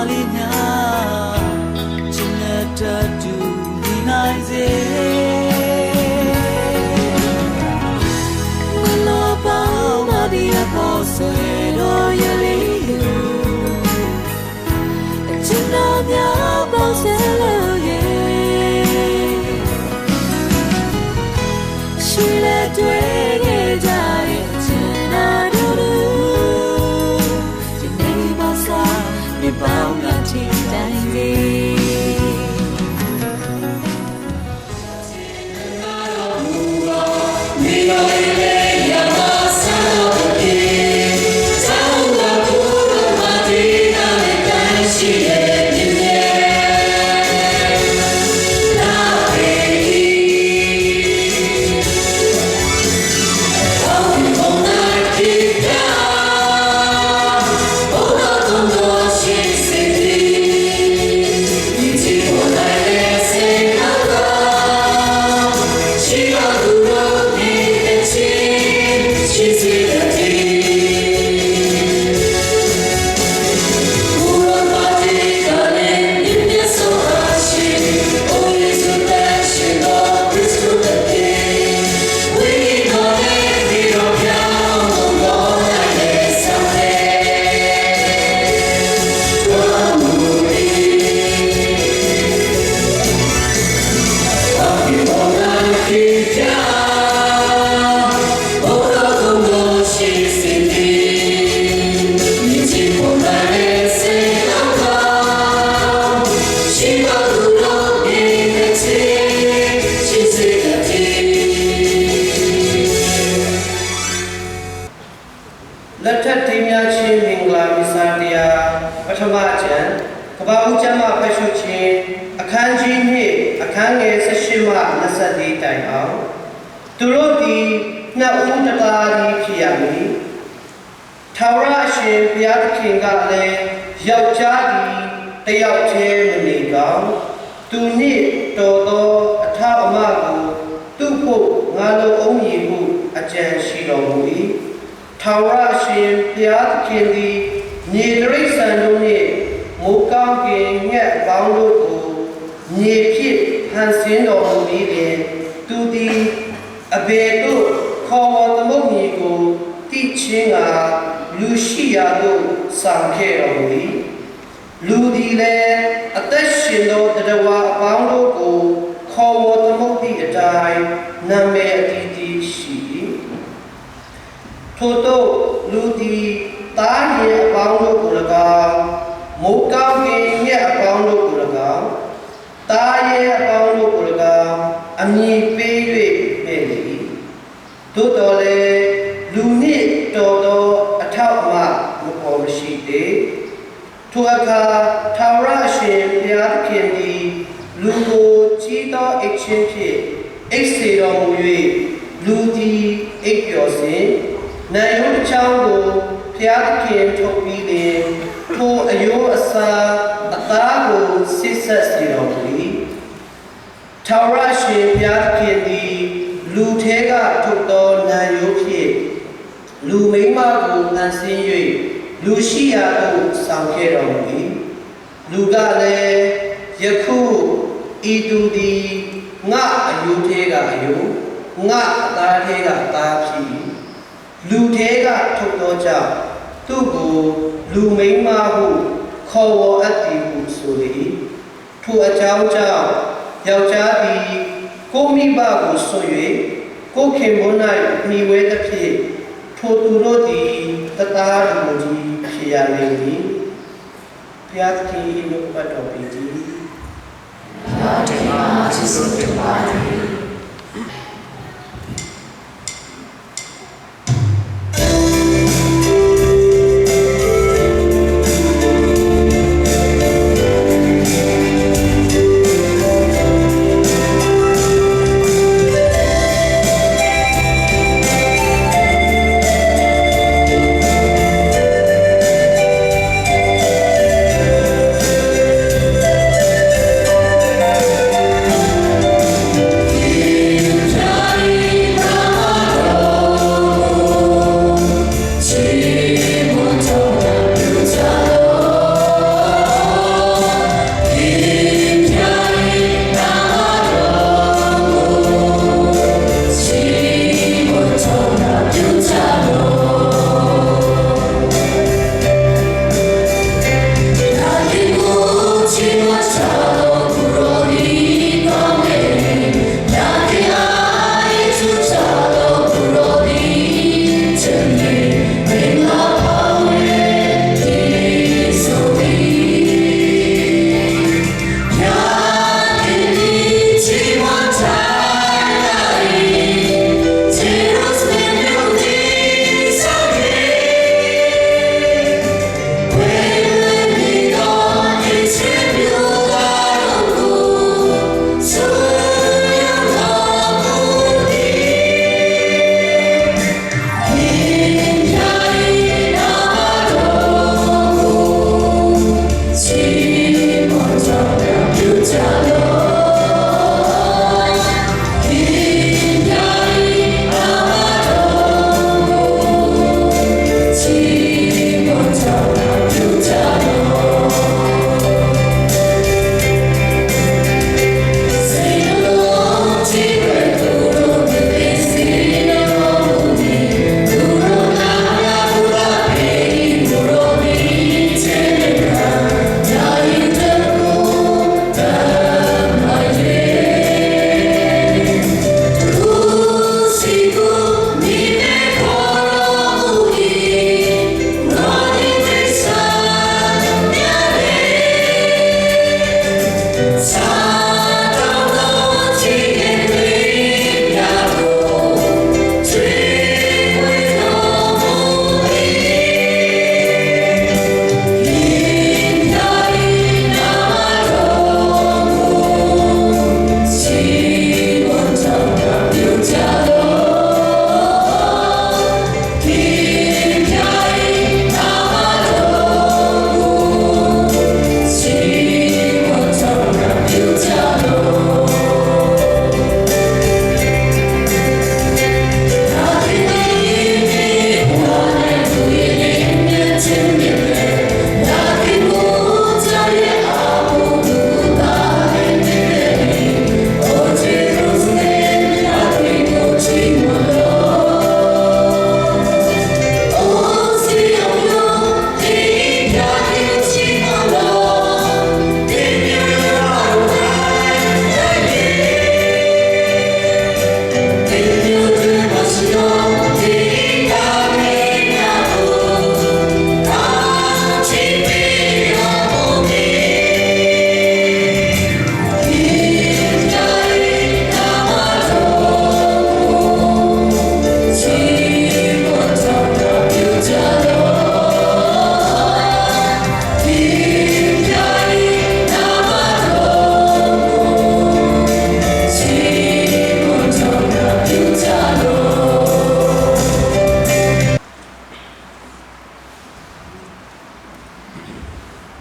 Malina Chinata to Ninaise Malapa Madia Posedo Yaliu Chinamia Poselo Ye Shile Twege Jai Chinaduru Chinabasa Nibauna Tindangi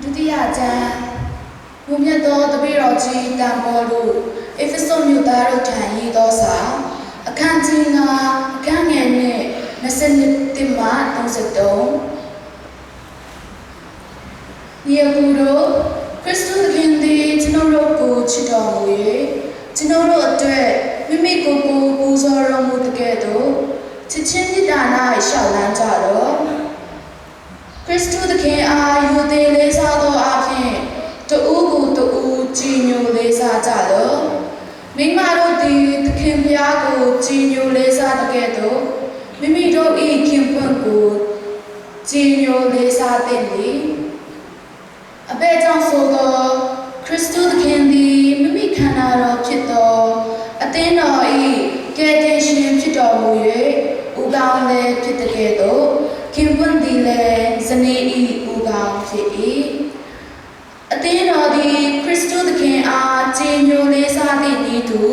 ဒုတိယကျမ်းဘုမြတ်သောတပည့်တော်ကြီးတန်ပေါ်တို့အေဖက်ဆုမြို့သားတို့ထံရေးသောစာအခန်းကြီး9အခန်းငယ်နဲ့21မှ33ညီအကိုတို့ခရစ်တုသခင်သည်ကျွန်တော်တို့ကိုချစ်တော်မူ၍ကျွန်တော်တို့အတွက်မိမိကိုယ်ကိုပူဇော်တော်မူတဲ့ကဲ့သို့ချစ်ချင်းမေတ္တာ၌ရှောက်လန်းကြတော့ခရစ်တုသခင်အားယူသည်လေးစားသောအဖြစ်တူကိုတူကြည်ညိုလေးစားကြတော့မိမတို့သည်သခင်ဘုရားကိုကြည်ညိုလေးစားတဲ့ကဲ့သို့မိမိတို့၏ခင်ပွန်းကိုကြည်ညိုလေးစားတဲ့သည်အဘယ်ကြောင့်ဆိုသောခရစ်တုသခင်သည်မိမိခန္ဓာတော်ဖြစ်သောအသင်းတော်၏ကယ်တင်ရှင်ဖြစ်တော်မူ၍ဥကောင်းလည်းဖြစ်တဲ့ကဲ့သို့ခင်ပွန်းသည်လည်းဇနီး၏ဥကောင်းဖြစ်၏အသင်းတော်သည်ခရစ်တုသခင်အားကြည်ညိုလေးစားသည့်နည်းတူ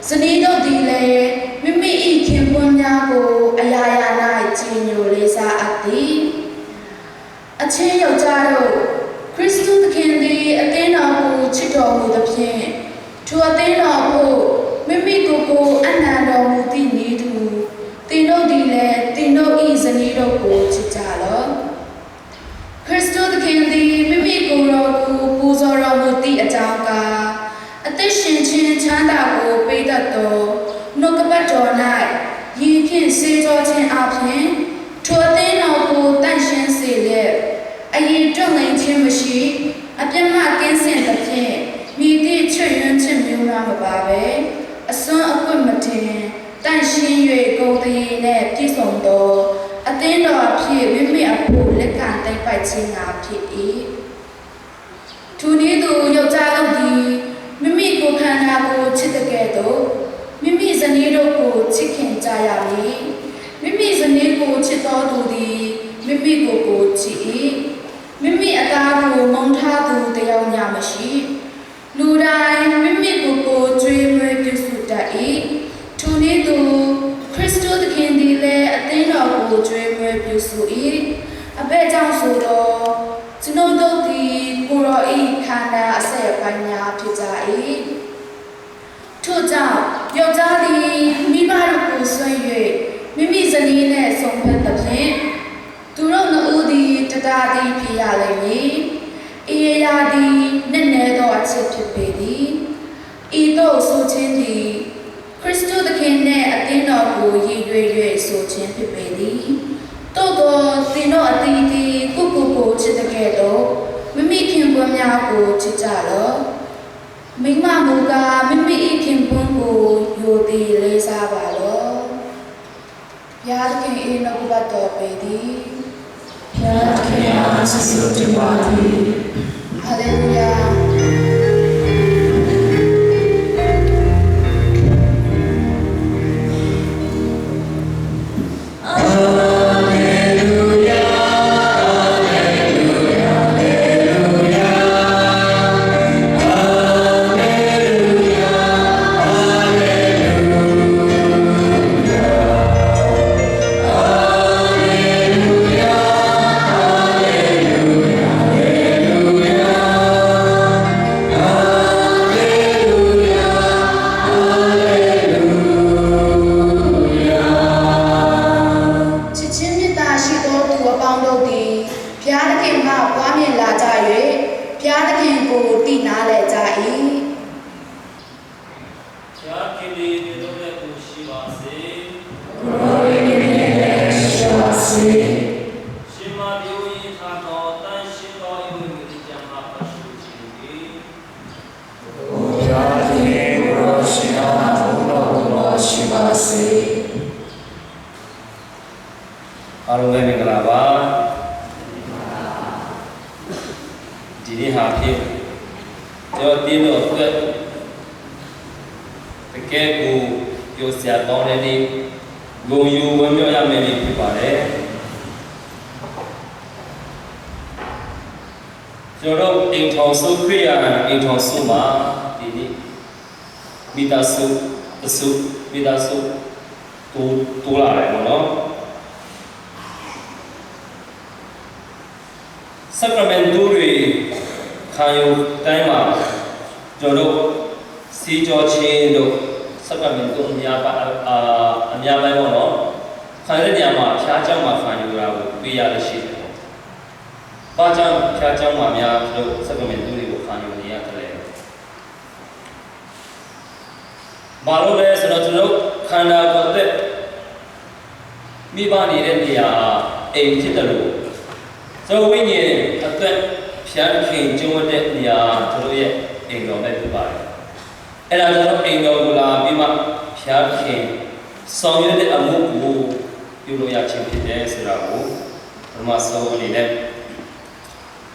ဇနီးတို့သည်လည်းမိမိ၏ခင်ပွန်းများကိုအရာရာ၌ကြည်ညိုလေးစားအပ်သည်အချင်းယောက်ျားတို့ခရစ်တုသခင်သည်အသင်းတော်ကိုချစ်တော်မူသဖြင့်ထိုအသင်းတော်ကိုမိမိကိုယ်ကိုအနံတော်မူသည့်နည်းတူသင်တို့သည်လည်းသင်တို့၏ဇနီးတို့ကိုချစ်ကြလော့ခရစ်တုသခင်သည်မိမိကိုယ်တော်ကိုပူဇော်တော်မူသည့်အကြောင်းကားအသက်ရှင်ခြင်းချမ်းသာကိုပေးတတ်သောနှုတ်ကပတ်တော်၌ရည်ဖြင့်စေကြောခြင်းအပြင်ထိုအသင်းတော်ကိုတန့်ရှင်းစေလျက်အရင်တွန့်ငိမ်ခြင်းမရှိအပြတ်မှကင်းစင်သဖြင့်မိသည့်ချွတ်ယွန်းခြင်းမျိုးများမပါပဲအစွမ်းအကွက်မထင်တန့်ရှင်း၍ဂုဏ်သရေနှင့်ပြည့်စုံသောအသင်းတော်အဖြစ်မိမိအဖို့လက်ခံသိမ့်ပိုက်ခြင်းငါဖြစ်၏ထိုနည်းသူယောက်ျားတို့သည်မိမိကိုယ်ခန္ဓာကိုချစ်တဲ့ကဲ့သို့မိမိဇနီးတို့ကိုချစ်ခင်ကြရမည်မိမိဇနီးကိုချစ်တော်သူသည်မိမိကိုယ်ကိုချစ်၏မိမိအသားကိုမုန်းထားသူတယောက်မျှမရှိလူတိုင်းမိမိကိုယ်ကိုကြွေးမွေးပြုစုတတ်၏ထိုနည်းသူခရစ်တုသခင်သည်လည်းအသင်းတော်ကိုကြွေးမွေးပြုစု၏အဘယ်ကြောင့်ဆိုတော့ကျွန်ုပ်တို့သည်ကိုယ်တော်၏ခန္ဓာအဆက်အပိုင်းများဖြစ်ကြ၏ထို့ကြောင့်ယောက်ျားသည်မိဘတို့ကိုဆွဲ၍မိမိဇနီးနှင့်ဆုံဖက်သဖြင့်သူတို့နှစ်ဦးသည်တတားသည်ဖြစ်ရလိမ့်မည်အေရာသည်နက်နဲသောအချစ်ဖြစ်ပေသည်ဤသို့ဆိုခြင်းသည်ခရစ်တုသခင်နှင့်အသင်းတော်ကိုရည်ရွယ်၍ဆိုခြင်းဖြစ်ပေသည်သို့သောသင်တို့အသီးသီးကိုချစ်တဲ့ကဲ့သို့မိမိခင်ပွန်းများကိုချစ်ကြလော့မိမမူကားမိမိ၏ခင်ပွန်းကိုယိုသည်လေးစားပါလော့ဘုရားသခင်၏နှုတ်ကပတ်တော်ပေသည်ဘုရားသခင်အားဆုတောင်းပါသည်ဟာလေလုယာအားလုံးလည်းမင်္ဂလာပါဒီနေ့ဟာဖြစ်ကျွန်တော်တင်းတို့အတွက်တကယ်ကိုပြောစရာတောင်းတဲ့နေ့ဂုဏ်ယူဝမ်းမြောက်ရမယ့်နေ့ဖြစ်ပါတယ်ကျွန်တော်အိမ်ထောင်စုခရိယာအိမ်ထောင်စုမှာဒီနေ့မိသားစုအစုမိသားစုတိုးလာတယ်ပေါ့နော်စ sacrament တွေခံယူတိုင်းမှာကျွန်တော်စီကြောချင်းတို့ sacrament တို့အများပိုင်းပေါ့နော်ခံရတဲ့နေရာမှာဖျားเจ้าမှာခံယူတာကိုပြရလို့ရှိတယ်။ဘာကြောင့်ဖျားเจ้าမှာများတို့ sacrament တွေကိုခံယူနေရတယ်လဲ။ဘာလို့လဲဆိုတော့ကျွန်တော်ခန္ဓာကိုယ်သက်မိဘနေတဲ့နေရာအိမ်ဖြစ်တယ်လို့ဆိုဝိညာဉ်အသက်ဖြတ်ခင်ကျုံတဲ့နေရာတို့ရဲ့အိမ်တော်ပဲဖြစ်ပါတယ်။အဲ့ဒါကျွန်တော်အိမ်တော်ကိုလာပြီးမှဖြတ်ခင်ဆောင်ရွက်တဲ့အမှုကိုပြုလို့ရခြင်းဖြစ်တယ်ဆိုတာကိုပထမဆုံးအနေနဲ့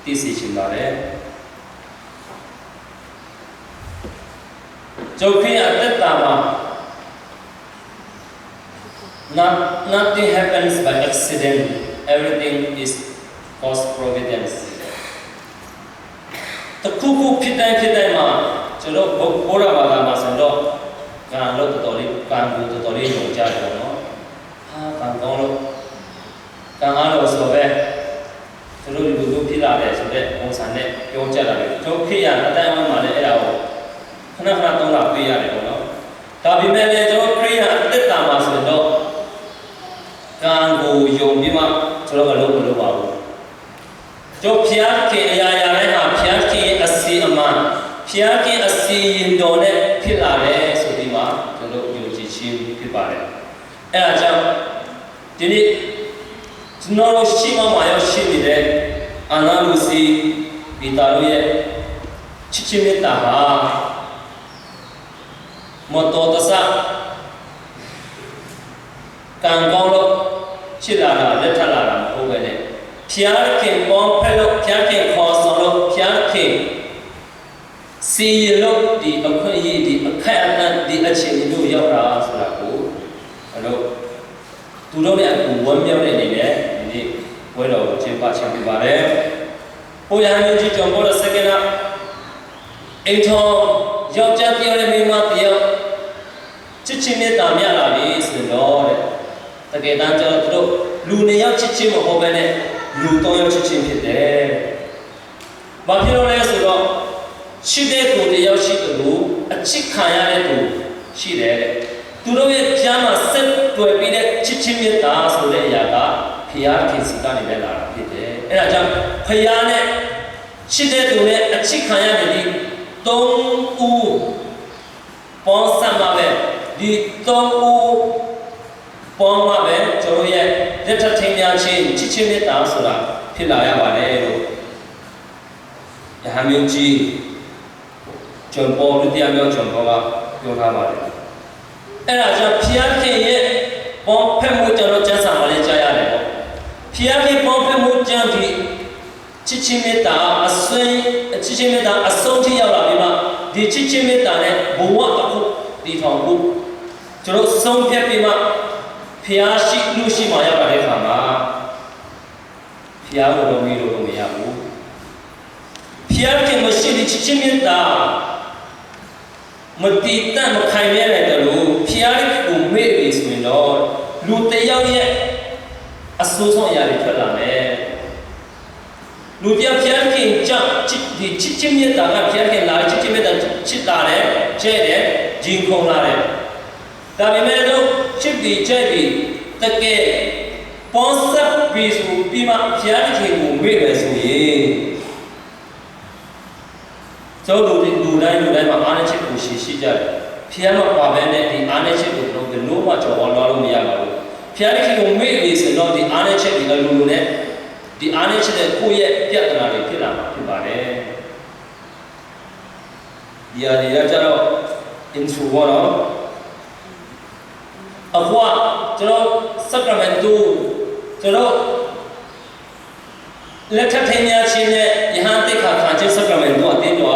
သိစေချင်ပါတယ်။ကျုပ်ခင်အသက်တာမှာNothing happens by accident. Everything is God's providence. တခုခုဖြစ်တိုင်းမှာကျွန်တော်ဘုရားဘာသာမှာဆိုတော့ကံလို့တော်တော်လေးကံကိုတော်တော်လေးယုံကြတယ်နော်။ကံကောင်းလို့ကံအားလို့ဆိုပဲကျွန်တော်လူဖြစ်လာတယ်ဆိုတဲ့ပုံစံနဲ့ပြောကြတာလေ။ကျွန်တော်ခေတ်ရအတိုင်းအမှာလည်းအဲ့ဒါကိုခဏသုံးတာပြရတယ်ပေါ့နော်။ဒါပေမဲ့လည်းကျွန်တော်ခရိယာအသက်တာမှာဆိုတော့ကံကိုယုံပြီးမှကျွန်တော်ကလုပ်မလုပ်ပါဘူးကျုပ်ဖျားခင်အရာရာတိုင်းမှာဖျားခင်အစီအမံဖျားခင်အစီရင်တော်နဲ့ဖြစ်လာတယ်ဆိုပြီးမှကျွန်တော်ယုံကြည်ခြင်းဖြစ်ပါတယ်အဲဒါကြောင့်ဒီနေ့ကျွန်တော်ရှိမှရောက်ရှိနေတဲ့အာနာလူစီဒီတာတို့ရဲ့ချစ်ချင်းမေတ္တာဟာမတော်တဆကံကောင်းလို့ချစ်လာတာလက်ထပ်လာတာမဟုတ်ပဲနဲ့ဖျားခင်ပေါင်းဖက်လို့ဖျားခင်ခေါ်ဆောင်လို့ဖျားခင်စီရလို့ဒီအခွင့်အရေးဒီအခက်အခဲဒီအခြေအနေတို့ရောက်တာဆိုတာကိုအဲ့တော့သူတို့ရဲ့အကူဝမ်းမြောက်တဲ့အနေနဲ့ဒီနေ့ဝဲတော်ကိုကျင်းပခြင်းဖြစ်ပါတယ်။ကိုရဟန်းကြီးကျော်ဘောစက္ကနာအိမ်ထောင်ယောက်ျားပြောတဲ့မိန်းမတယောက်ချစ်ချင်းမေတ္တာမြလာပြီဆိုတော့တဲ့တကယ်တမ်းကျတော့သူတို့လူနှစ်ယောက်ချစ်ချင်းမဟုတ်ဘဲနဲ့လူသုံးယောက်ချစ်ချင်းဖြစ်တယ်။ဘာဖြစ်လို့လဲဆိုတော့ချစ်တဲ့သူတစ်ယောက်ရှိတယ်လို့အချစ်ခံရတဲ့သူရှိတယ်တဲ့။သူတို့ရဲ့ကြားမှာဆက်တွေ့ပြီးတဲ့ချစ်ချင်းမေတ္တာဆိုတဲ့အရာကဖျားခင်စီကနေပဲလာတာဖြစ်တယ်။အဲဒါကြောင့်ဖျားနဲ့ချစ်တဲ့သူနဲ့အချစ်ခံရတဲ့ဒီသုံးဦးပေါင်းစပ်မှာပဲဒီသုံးဦးပေါင်းမှာပဲကျွန်တော်ရဲ့လက်ထပ်ထင်များခြင်းချစ်ချင်းမေတ္တာဆိုတာဖြစ်လာရပါတယ်လို့ယဟန်မင်းကြီးဂျွန်ပေါဒုတိယမြောက်ဂျွန်ပေါကပြောထားပါတယ်အဲ့ဒါကြောင့်ဖျားခင်ရဲ့ပေါင်းဖက်မှုကျွန်တော်ကျမ်းစာမှာလည်းကြားရတယ်ပေါ့ဖျားခင်ပေါင်းဖက်မှုကျမ်းဒီချစ်ချင်းမေတ္တာအစွန်းချစ်ချင်းမေတ္တာအဆုံးထိရောက်လာပြီးမှဒီချစ်ချင်းမေတ္တာနဲ့ဘဝတစ်ခုတည်ထောင်ဖို့ကျွန်တော်ဆုံးဖြတ်ပြီးမှဖျားရှိလူရှိမှရောက်လာတဲ့အခါမှာဖျားကိုတော့မီးလို့မရဘူးဖျားခင်မရှိတဲ့ချစ်ချင်းမေတ္တာမတည်တတ်မခိုင်မြဲတဲ့လို့ဖျားကိုမေ့ပြီးဆိုရင်တော့လူတယောက်ရဲ့အဆိုးဆုံးအရာတွေထွက်လာမယ်လူတယောက်ဖျားခင်ကြောင့်ဒီချစ်ချင်းမေတ္တာကဖျားခင်လာချစ်ချင်းမေတ္တာချစ်တာတယ်ကျဲတယ်ဂျင်းခုံလာတယ်ဒါပေမဲ့တော့ချစ်ပြီးကျဲပြီးတကယ်ပေါင်းစပ်ပြီးဆိုပြီးမှဖျားခင်ကိုမေ့မယ်ဆိုရင်ကျောင်းလူတိုင်းမှာအားနည်းချက်ကိုရှိကြတယ်ဖျားမပါဘဲနဲ့ဒီအားနည်းချက်ကိုတော့ဘယ်လိုမှကြော်ဝါလွှားလို့မရပါဘူးဖျားခင်ကိုမေ့ပြီးဆိုတော့ဒီအားနည်းချက်ဒီလူနဲ့ဒီအားနည်းချက်တဲ့ကိုယ့်ရဲ့ပြဿနာတွေဖြစ်လာမှာဖြစ်ပါတယ်ဒီအရာတွေကြတော့ intro တော့အခုကျွန်တော် sacrament ကျွန်တော်လက်ထပ်ထင်များခြင်းနဲ့ယဟန်တိတ်ခါခံခြင်း sacrament တို့အတင်းတော့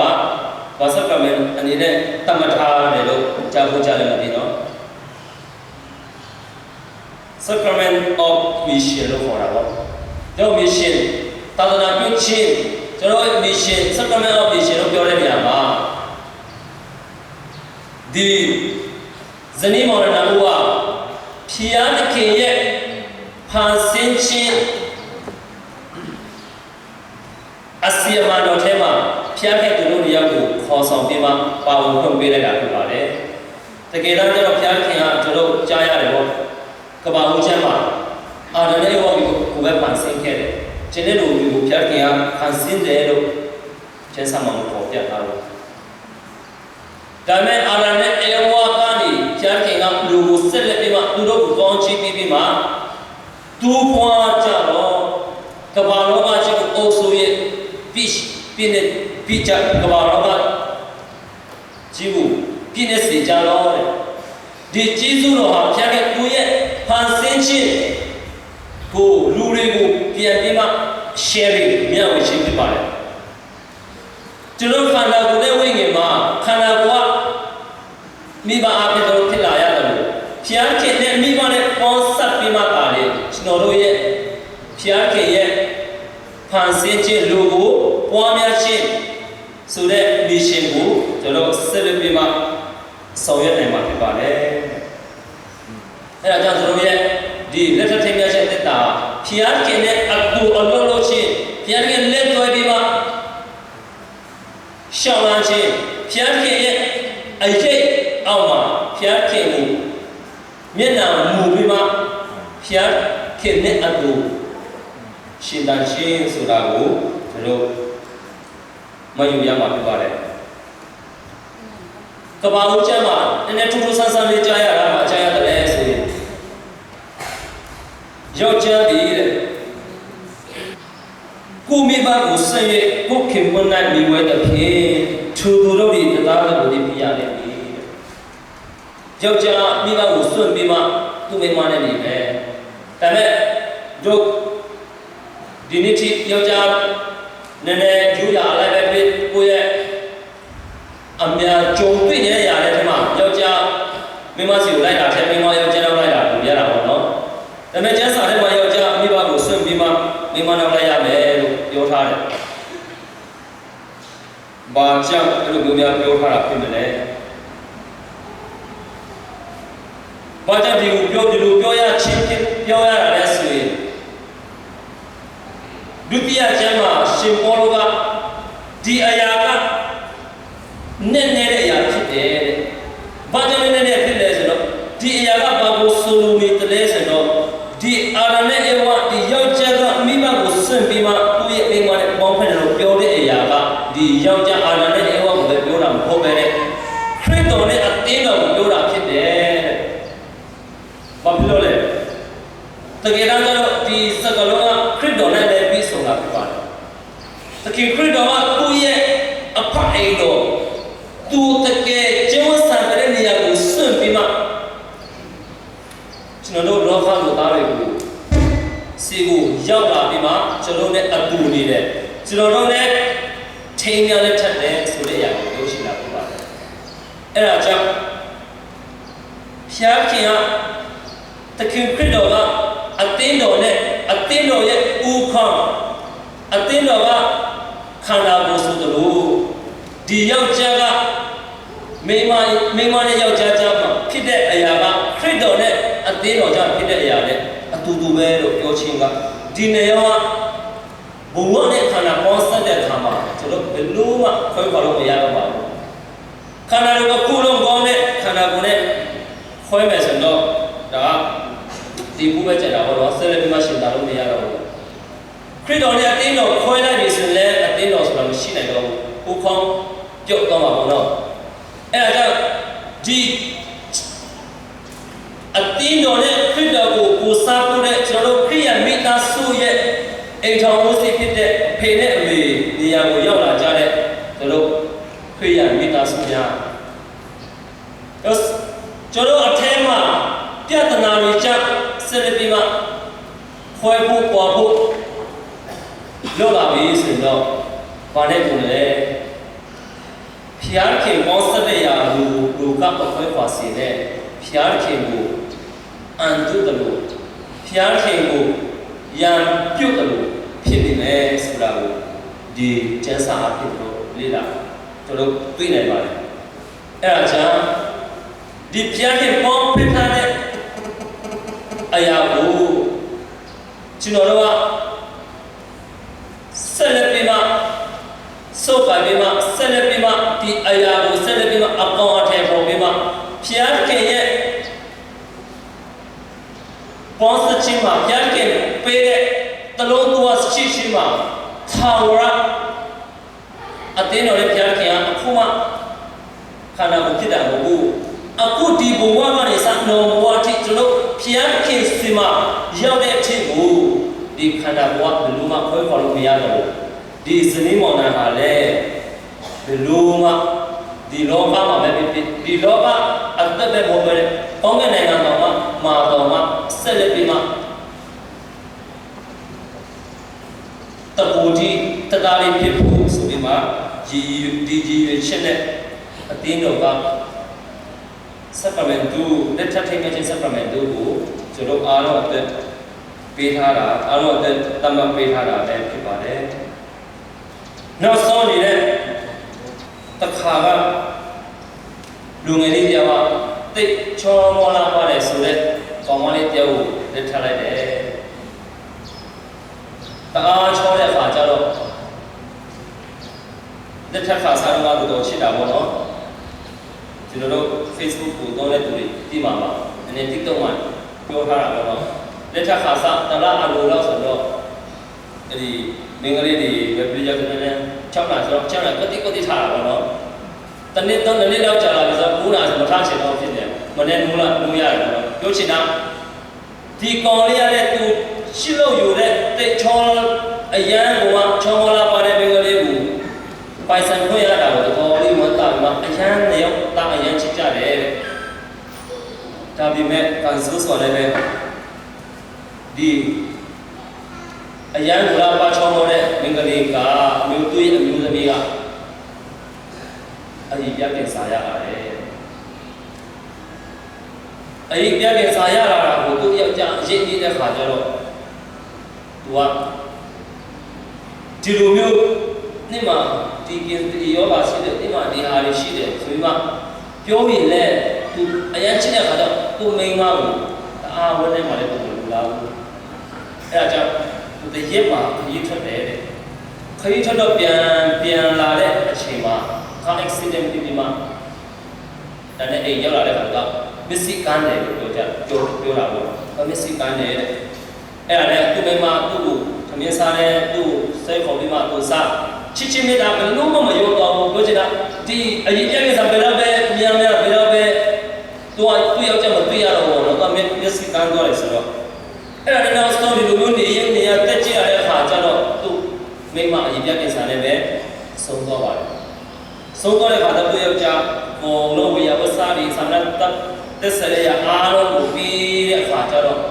ဘာ sacrament အနေနဲ့တမထားတယ်လို့ကြားဖို့ကြားလည်းမသိတော့ sacrament of mission လို့ခေါ်တာပေါ့ကျွန်တော် mission သာသနာပြုခြင်းကျွန်တော် mission sacrament of mission လို့ပြောတဲ့နေရာမှာဒီဇနီးမောင်နှံဦးကဖျားသခင်ရဲ့ဖန်ဆင်းခြင်း အစီအမံတော်ထဲမှာဖျားခဲ့သူတို့ရောက်ကိုခေါ်ဆောင်ပြီးမှပါဝင်ဖွင့်ပေးလိုက်တာဖြစ်ပါတယ်တကယ်တော့ကျွန်တော်ဖျားခင်ကကျွန်တော်ကြားရတယ်ပေါ့ကဘာဦးချမ်းမှာအာရနဲ့ဝါကိုပဲပန်ဆင်းခဲ့တယ်ကျင်းတဲ့လူကိုဖျားခင်ကဖန်ဆင်းတယ်လို့ကျမ်းစာမှာပေါ်ပြထားလို့ဒါမဲ့အာရနဲ့အေဝါကနေဖျားခင်ကလူကိုဆက်လက်ပြီးမှသူတို့ကိုကောင်းချီးပြီးမှသူ့ဘွားကြတော့ကဘာလောကကြီးကိုအုပ်စိုးရဲ့ပြင်းတဲ့ပြကြကဘာလောကကြီးကိုပြင်းတဲ့စေကြတော့ဒီကျေးဇူးတော်ဟာဖျားခဲ့သူရဲ့ဖန်ဆင်းခြင်းကိုလူတွေကိုပြန်ပြီးမှ sharing မျှဝေခြင်းဖြစ်ပါတယ်ကျွန်တော်ခန္ဓာကိုယ်နဲ့ဝိညာဉ်မှာခန္ဓာကိုယ်ကမိဘအဖြစ်တော်ဖြစ်လာရတယ်လို့ဖျားခင်နဲ့မိဘနဲ့ပေါင်းစပ်ပြီးမှပါလေကျွန်တော်တို့ရဲ့ဖျားခင်ရဲ့ဖန်ဆင်းခြင်းလူကိုပွားများခြင်းဆိုတဲ့ mission ကိုကျွန်တော်ဆက်လက်ပြီးမှဆောင်ရွက်နိုင်မှာဖြစ်ပါတယ်အဲ့ဒါကြောင့်ကျွန်တော်ရဲ့ဒီလက်ထပ်ထင်ရှားတဲ့တာဖျားခင်နဲ့အတူအလုပ်လုပ်ခြင်းဖျားခင်လက်သွဲပြီးမှရှောင်းလာခြင်းဖျားခင်ရဲ့အရေးအောက်မှာဖျားခင်ကိုမျက်နှာမူပြီးမှဖျားခင်နဲ့အတူရှင်တန်ခြင်းဆိုတာကိုကျွန်တော်မယူရမှာဖြစ်ပါတယ်ကဘာဦးကျမ်းမှာနည်းနည်းထူးထူးဆန်းဆန်းလေးကြားရတာမှာကြားရတယ်ဆိုရင်ယောက်ျားဒီတဲ့ကိုမိဘကိုဆင်ရကိုခင်မနိုင်မိဝဲတဲ့ဖြစ်သူတို့တွေတရားတော်ကိုပြရတယ်ဒီယောက်ျားမိဘကိုစွန့်ပြီးမှသူ့မိမနဲ့နေပဲဒါပေမဲ့တို့ဒီနေ့ထိယောက်ျားနည်းနည်းယူရလိုက်ပဲဖြစ်ကိုရဲ့အများကြုံတွေ့နေရတဲ့ထဲမှာယောက်ျားမိမစီကိုလိုက်တာထဲမိမယောက်ျားတော့လိုက်တာကိုရတာပေါ့နော်ဒါပေမဲ့ကျမ်းစာထဲမှာယောက်ျားမိဘကိုစွန့်ပြီးမှမိမနောက်လိုက်ရမယ်လို့ပြောထားတယ်။ဘာကြောင့်အဲ့လိုမျိုးများပြောထားတာဖြစ်မလဲ။ဘာကြောင့်ဒီလိုပြောရချင်းပြောရတာလဲဆိုရင်ဒုတိယကျမ်းမှာရှင်ပေါလုကဒီအရာကနည်းနည်းတဲ့အရာဖြစ်တယ်တဲ့။ဘာကြောင့်နည်းနည်းဖြစ်လဲဆိုတော့ဒီအရာကဘာကိုဆိုလိုနေတယ်လဲဆိုတော့ဒီအာရနဲ့အေဝါဒီယောက်ျားကမိဘကိုစွန့်ပြီးမှသူ့ရဲ့အိမ်မှာပေါင်းဖက်တယ်လို့ပြောတဲ့အရာကဒီယောက်ျားအာရနဲ့အေဝါကိုပဲပြောတာမဟုတ်ပဲနဲ့ခရစ်တော်နဲ့အသင်းတော်ကိုပြောတာဖြစ်တယ်တဲ့။ဘာဖြစ်လို့လဲ။တကယ်တမ်းကျတော့ဒီစကားလုံးကခရစ်တော်နဲ့လည်းပြီးဆိုတာဖြစ်ပါတယ်။တကယ်ခရစ်တော်ကသူ့ရဲ့အဖအိမ်တော်သူတကယ်ကျမ်းစာတဲ့နေရာကိုစွန့်ပြီးမှကျွန်တော်တို့လောကကိုသားတွေကိုစီကိုရောက်လာပြီးမှကျွန်တော်နဲ့အတူနေတယ်ကျွန်တော်တို့နဲ့ထိန်းရတဲ့ထက်တဲ့ဆိုတဲ့အရာကိုပြောရှိလာဖြစ်ပါတယ်အဲ့ဒါကြောင့်ဖျားခင်ကတခင်ခရစ်တော်ကအသင်းတော်နဲ့အသင်းတော်ရဲ့ဦးခေါင်းအသင်းတော်ကခန္ဓာကိုယ်ဆိုသလိုဒီယောက်ျားကမိမနဲ့ယောက်ျားကြားမှာဖြစ်တဲ့အရာကခရစ်တော်နဲ့အသင်းတော်ကြောင့်ဖြစ်တဲ့အရာနဲ့အတူတူပဲလို့ပြောခြင်းကဒီနေရာကဘုံနဲ့ခန္ဓာပေါင်းစပ်တဲ့အခါမှာကျွန်တော်ဘယ်လိုမှခွဲခွာလို့မရတော့ပါဘူးခန္ဓာကိုယ်ကိုယ်လုံးကောင်းတဲ့ခန္ဓာကိုယ်နဲ့ခွဲမယ်ဆိုတော့ဒါဒီဘူးပဲကြတာဟောတော့ဆက်လက်ပြီးမှရှင်းတာလို့မရတော့ဘူးခရစ်တော်နဲ့အသင်းတော်ခွဲလိုက်ပြီဆိုရင်အသင်းတော်ဆိုတာမရှိနိုင်တော့ဘူးကိုခေါင်းပြုတ်သွားမှာပေါ့နော်အဲ့ဒါကြောင့်ဒီအသင်းတော်နဲ့ခရစ်တော်ကိုစားဖို့တဲ့ကျွန်တော်တို့ခရိယာမိသားစုရဲ့အိမ်ထောင်မှုစိတ်ဖြစ်တဲ့ဖေနဲ့အမေနေရာကိုရောက်လာကြတဲ့ကျွန်တော်ခရိယာမိသားစုများကျွန်တော်အထဲမှာပြဿနာတွေကြောင့်ဆက်လက်ပြီးမှခွဲဖို့ပွားဖို့လောက်လာပြီဆိုတော့ဘာနဲ့ပုံလဲဖျားခင်ပေါင်းစတဲ့ရာလူကပခွဲခွာစီတဲ့ဖျားခင်ကိုအန်တုတယ်လို့ဖျားခင်ကိုရံပြုတ်တယ်လို့ဖြစ်နေတယ်ဆိုတာကိုဒီကျမ်းစာအဖြစ်တော့လေ့လာကျွန်တော်တွေ့နိုင်ပါတယ်အဲ့ဒါကြောင့်ဒီဖျားခင်ပေါင်းဖိထားတဲ့အရာကိုကျွန်တော်တို့ကဆက်လက်ပြီးမှ စုပ်ကိုင်ပြီးမှဆက်လက်ပြီးမှဒီအရာကိုဆက်လက်ပြီးမှအကောင်အထည်ပေါ်ပြီးမှဖျားခင်ရဲ့ပေါင်းစချင်းမှာဖျားခင်ပေးတဲ့တလုံးသွားရှိရှိမှာထာဝရအတင်းတော်ရဲ့ဖျားခင်ကအခုမှခန္ဓာကိုဖြစ်တာမဟုတ်ဘူးအခုဒီဘဝကနေစနော်ဘဝတိကျွန်တော်ဖျားခင်စီမှာရောက်တဲ့အချိန်ကိုဒီခန္ဓာဘဝဘယ်လိုမှခွဲခေါ်လို့မရတော့ဘူးဒီဇနီးမောင်နှံဟာလည်းဘယ်လိုမှဒီလောကမှာပဲဖြစ်ဒီလောကအသက်ပဲပေါ်ပဲကောင်းကင်နိုင်ငံတော်မှာမာတော်မှာဆက်လက်ပြီးမှတပူတီတသားလေးဖြစ်ဖို့ဆိုပြီးမှဒီရွေချက်နဲ့အတင်းတော်ကSacramento လက်ထပ်ထိန်းခြင်း Sacramento ကိုကျွန်တော်အားလုံးအသက်ပေးထားတာအားလုံးအသက်တမန်ပေးထားတာပဲဖြစ်ပါတယ်။နောက်ဆုံးနေတဲ့တခါကလူငယ်လေးတယောက်ကတိတ်ချောမောလာပါတယ်ဆိုတဲ့ကောင်မလေးတယောက်ကိုလက်ထပ်လိုက်တယ်။တအားချောတဲ့အခါကျတော့လက်ထပ်ခါစားတော့တော့ချစ်တာပေါ့နော်။ကျွန်တော်တို့ Facebook ကိုသုံးတဲ့သူတွေဒီမှာပါအနေနဲ့ TikTok မှာပြောထားတာပေါ့နော်လက်ထပ်ခါစားတလားအလိုလောက်ဆိုတော့အဲဒီမင်္ဂလေးတွေပဲပြကြတယ်နဲ့6လဆိုတော့6လကတိထားတာပေါ့နော်တနေ့တော့နည်းလောက်ကြာလာပြီဆိုတော့9လဆိုမထားချင်တော့ဖြစ်တယ်မနေ့9လ9ရတယ်ပေါ့ပြောချင်တာဒီကောင်လေးရတဲ့သူရှိလို့อยู่တဲ့တိတ်ချောအရန်ကချောလာပါတဲ့မင်္ဂလေးကိုပိုင်ဆိုင်ခွင့်ရတာကိုတော်လေးဝတ်တာမှာအရန်တယောက်တာအရန်ချစ်ကြတယ်ဒါပေမဲ့ကန်ဆူဆိုလည်းပဲဒီအရန်လာပါချောမောတဲ့မင်္ဂလေးကအမျိုးသွေးအမျိုးသမီးကအရင်ပြပြန်စားရပါတယ်အရင်ပြပြန်စားရတာကိုသူယောက်ျားအရေးကြီးတဲ့ခါကျတော့သူကဒီလိုမျိုးနေ့မှာဒီကင်တီယောဂါရှိတဲ့နေ့မှာဒီဟာတွေရှိတယ်ဆိုပြီးမှပြောရင်လည်းသူအရင်ချင်းတဲ့ခါတော့သူမိန်းမကိုအားဝဲနေမှလည်းသူလူလာဘူးအဲ့ဒါကြောင့်သူတရက်မှာခရီးထွက်တယ်တဲ့ခရီးထွက်တော့ပြန်လာတဲ့အချိန်မှာကား accident ဖြစ်ပြီးမှဒါနဲ့အိမ်ရောက်လာတဲ့ခါတော့မစ္စည်းကန်းတယ်လို့ပြောတာပေါ့မစ္စည်းကန်းတယ်တဲ့အဲ့ဒါနဲ့သူမိန်းမသူ့ကိုသမင်းစားတဲ့သူ့စိတ်ခေါ်ပြီးမှသူစားချစ်ချင်းမြတ်တာဘယ်လိုမှမရောတော့ဘူးပြောချင်တာဒီအရင်ပြည့်နေစားဘယ်တော့ပဲမြန်ဘယ်တော့ပဲသူကသူ့ယောက်ျားမတွေ့ရတော့ဘူးတော့သူမျက်စိကန်းသွားတယ်ဆိုတော့အဲ့ဒါနဲ့နောက်ဆုံးဒီလိုမျိုးနေရတက်ကြရတဲ့အခါကျတော့သူ့မိမအရင်ပြည့်နေစားလည်းပဲဆုံးသွားပါတယ်ဆုံးသွားတဲ့အခါတော့သူ့ယောက်ျားဘုံလုံးဝရဝစားဒီဆန္ဒတက်စရအားလုံးကိုပြီးတဲ့အခါကျတော့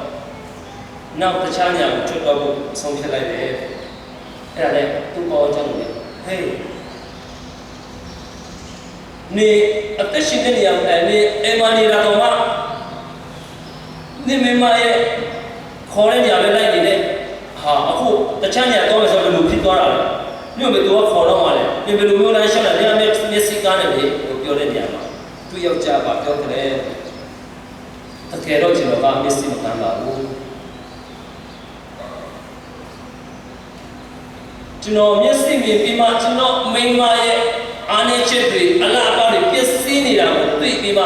နောက်တခြားညာကိုချွတ်တော့ဖို့ဆုံးဖြတ်လိုက်တယ်အဲ့ဒါလည်းသူ့ပေါ်ကြောင့်လေဟေးနေအသက်ရှင်တဲ့နေရာမှာနေအိမ်မနေတာတော့မှနေမမရဲ့ခေါ်တဲ့ညာပဲလိုက်နေတဲ့ဟာအခုတခြားညာတော့ဆိုလို့ဖြစ်သွားတာလေမြို့ပဲသူကခေါ်တော့မှလေပြင်ဘယ်လိုမျိုးလဲရှောက်တယ်နေရာမျက်စိကားနဲ့လေပြောတဲ့နေရာမှာသူ့ယောက်ျားကပြောတယ်တကယ်တော့ကျွန်တော်ကမျက်စိမကမ်းပါဘူးကျွန်တော်မျက်စိမြင်ပြီးမှကျွန်တော်မိန်းမရဲ့အားနည်းချက်တွေအလားအပါတွေပြည့်စည်နေတာကိုသိပြီးမှ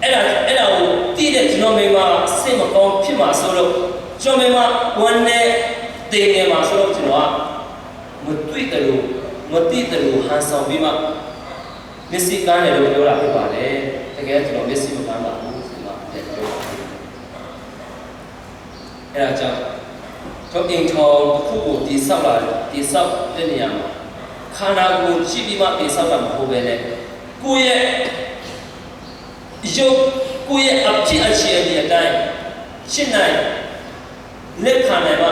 အဲ့ဒါကိုသိတဲ့ကျွန်တော်မိန်းမစိတ်မကောင်းဖြစ်မှာဆိုတော့ကျွန်တော်မိန်းမဝမ်းနဲ့တင်နေမှာဆိုတော့ကျွန်တော်ကမတွေ့တယ်လို့မသိတယ်လို့ဟန်ဆောင်ပြီးမှမျက်စိကန်းတယ်လို့ပြောတာဖြစ်ပါတယ်တကယ်ကျွန်တော်မျက်စိမကန်းပါဘူးဆိုမှပြောတာအဲ့ဒါကြောင့်တော့အင်ထောင်တစ်ခုကိုတိဆောက်တဲ့နေရာမှာခန္ဓာကိုယ်ကြည့်ပြီးမှတိဆောက်တာမဟုတ်ပဲလေကိုယ့်ရဲ့ရုပ်ကိုယ့်ရဲ့အဖြစ်အခြေအနေအတိုင်းရှင်းနိုင်လက်ခံနိုင်မှ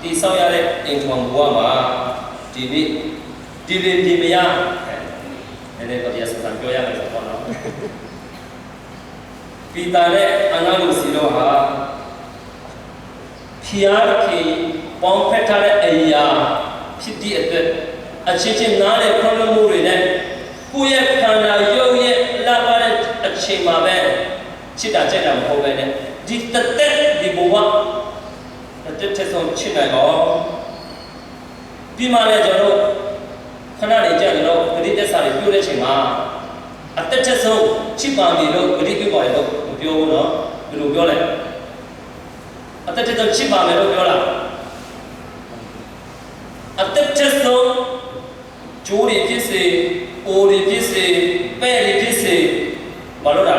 တိဆောက်ရတဲ့အင်ထောင်ဘဝမှာဒီနေ့ဒီမရလည်းတော့ရစံပြောရမယ်ဆိုတော့နော်ပိတာနဲ့အနာလူစီတော့ဟာဖျားခင်ပေါင်းဖက်ထားတဲ့အရာဖြစ်သည့်အတွက်အချင်းချင်းနားတဲ့ခွင့်လွှတ်မှုတွေနဲ့ကိုယ့်ရဲ့ခန္ဓာရုပ်ရဲ့လာပါတဲ့အချိန်မှာပဲချစ်တာကြိုက်တာမဟုတ်ပဲနဲ့ဒီတက်ဒီဘဝတက်ဆုံးချစ်နိုင်တော့ပြီးမှလည်းကျွန်တော် ခဏနေကြတယ်တော့ဂရိတ္တစာတွေပြုတဲ့ချိန်မှာအတက်ချက်ဆုံးချစ်ပါမည်လို့ဂရိပြုပါတယ်လို့မပြောဘူးနော်ဘယ်လိုပြောလဲအတက်ချက်ဆုံးချစ်ပါမယ်လို့ပြောလားအတက်ချက်ဆုံးဂျိုးတွေဖြစ်စေအိုတွေဖြစ်စေပဲ့တွေဖြစ်စေဘာလို့လဲ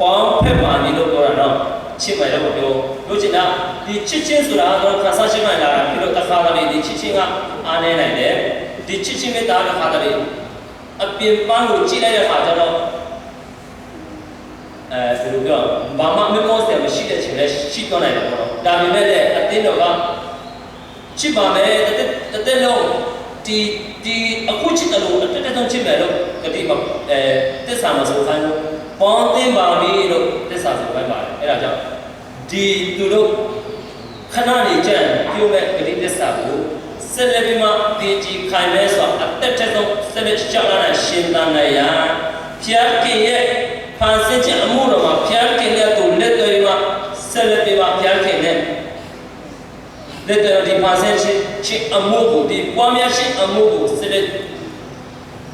ပေါင်းဖက်ပါမည်လို့ပြောတာနော်ချစ်မယ်လို့မပြောလို့ချင်တာဒီချစ်ချင်းဆိုတာတော့ခါစားရှိမှလာတာပြီးတော့တစ်ခါတည်းဒီချစ်ချင်းကအားနေနိုင်တယ်ဒီချစ်ချင်းနဲ့တားတဲ့ခါတည်းအပြင်ပန်းကိုကြည့်လိုက်တဲ့ခါကျတော့ဒီလိုပြောဘာမှမမောစရာမရှိတဲ့ချိန်လည်းရှိသွားနိုင်တယ်ပေါ့နော်ဒါပေမဲ့လည်းအတင်းတော့ကချစ်ပါမယ်တဲ့လုံးဒီအခုချစ်တယ်လို့တက်တုံးချစ်မယ်လို့ဒီမှာတစ္ဆာမဆိုခိုင်းလို့ပေါင်းသိပါမည်လို့တစ္ဆာဆိုခိုင်းပါတယ်အဲ့ဒါကြောင့်ဒီသူတို့ခဏနေကြပြုမဲ့ဂရိတစ္ဆာကိုဆက်လက်ပြီးမှဒီကြီးခိုင်မဲဆိုအတက်တက်ဆုံးဆက်လက်ချလာတဲ့ရှင်သန်နေရဖျားခင်ရဲ့ဖန်ဆင်းခြင်းအမှုတော်မှာဖျားခင်ရဲ့သူလက်တွေမှာဆက်လက်ပြီးမှဖျားခင်နဲ့လက်တွေဒီဖန်ဆင်းခြင်းအမှုကိုဒီပွားများခြင်းအမှုကိုဆက်လက်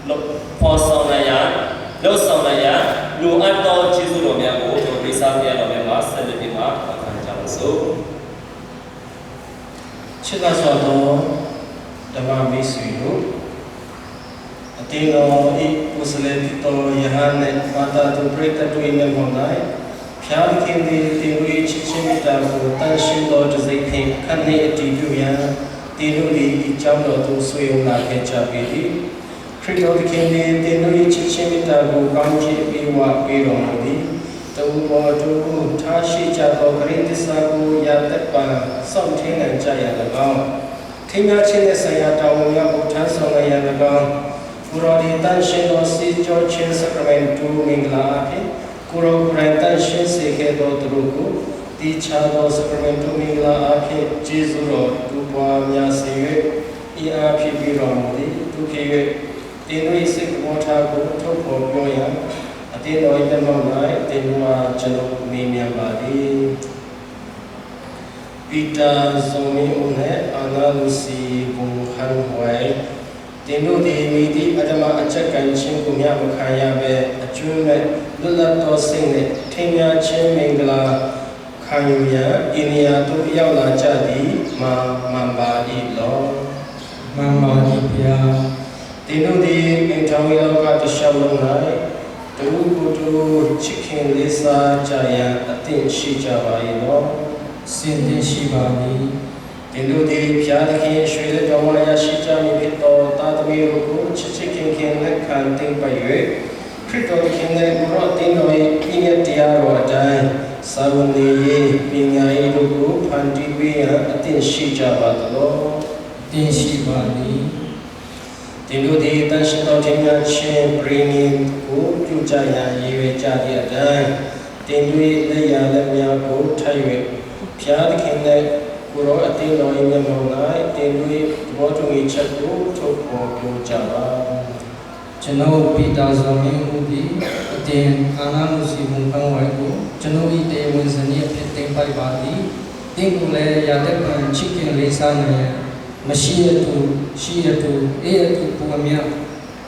လို့ပေါ်ဆောင်နေရလို့ဆောင်နေရလူအပ်တော်ကျေးဇူးတော်များကိုတို့ပြစားပြရတော်များမှာဆက်လက်ပြီးမှခံကြပါစို့ချစ်သာစွာသောဓမ္မမိတ်ဆွေတို့အတင်းတော်ဤမွတ်စလင်တော်ယဟန်နဲ့ဘာသာသူပရိသတ်တွေနဲ့မောင်းနိုင်ဖျားခင်သည်တင်ဝေချစ်ချင်းမြတ်တာကိုတန်ရှင်းသောတစိမ့်ဖြင့်ခန့်နေအတည်ပြုရန်တင်တို့သည်ဤကြောင်းတော်သို့ဆွေးနွေးလာခဲ့ကြပေသည်ခရစ်တော်ခင်သည်တင်တို့၏ချစ်ချင်းမြတ်တာကိုကောင်းချီးပေးဝပေးတော်မူသည်တူပေါ်တူထားရှိကြသောဂရိတ္တစာကိုရသက်ပါစောင့်ထိန်နိုင်ကြရ၎င်းထိများခြင်းနဲ့ဆရာတော်များကိုထမ်းဆောင်ရန်၎င်းကိုရောဒီတန်ရှင်သောစီကျော်ချင်းစကရမန်တူမင်္ဂလာအဖြစ်ကိုရောဂရန်တန်ရှင်စေခဲ့သောသူတို့ကိုဒီချာသောစကရမန်တူမင်္ဂလာအဖြစ်ကျေးဇူးတော်တူပွားများစေ၍ဤအားဖြင့်ပြီးတော်မူသည်သူဖြစ်၍တင်တို့၏စိတ်ဘောထားကိုထုတ်ဖော်ပြောရန်အတင်းတော်၏တမောင်း၌တင်မှာကျွန်တော်မေးမြန်းပါသည်ပီတာဇိုမီဦးနဲ့အာနာလူစီဘူဟန်ဝိုင်တင်တို့ဒီမိဒီအတ္တမအချက်ကန်ချင်းကိုမြတ်မခံရပဲအကျွမ်းမဲ့လွတ်လပ်သောစိတ်နဲ့ထင်များခြင်းမင်္ဂလာခံယူရန်ဤနေရာသို့ရောက်လာကြသည်မှန်ပါ၏လောမှန်ပါ၏ဗျာတင်တို့ဒီအင်ထောင်ရောကတခြားလုံး၌တူကိုတူချစ်ခင်လေးစားကြရန်အသင့်ရှိကြပါ၏လောစင်တင်ရှိပါမည်တင်တို့ဒီဖျားသခင်ရွှေလက်တော်မှာရရှိကြမည်ဖြစ်သောတာသမီတို့ကိုချစ်ချစ်ခင်ခင်လက်ခံသိမ့်ပိုက်၍ခရစ်တော်ခင်နဲ့ဘုရားတင်တော်၏ပြည့်ညတ်တရားတော်အတိုင်းသာဝန်ရေးပညာရေးတို့ကိုဖန်တီးပေးရန်အသင့်ရှိကြပါသလောတင်ရှိပါမည်တင်တို့ဒီတန်ရှင်တော်ထင်များခြင်းပရိနိကိုပြုကြရန်ရည်ရွယ်ကြသည့်အတိုင်းတင်တို့လက်ရလက်များကိုထိုက်၍ဖျားသခင်နဲ့ကိုရောအတင်းတော်၏မျက်မှောက်၌တင်တို့ဘောတူ၏ချက်ကိုထုတ်ပေါ်ပြောကြပါကျွန်တော်ပီတာဇော်မင်းဦးသည်အတင်းအာနာမှုစီဝန်ခံဝိုင်ကိုကျွန်တော်၏တေဝန်စနစ်ဖြစ်တင်ပိုက်ပါသည်တင်ကိုလည်းရတဲ့ပံချစ်ခင်လေးစားနိုင်ရန်မရှိရတူရှိရတူအေးရတူပုံများ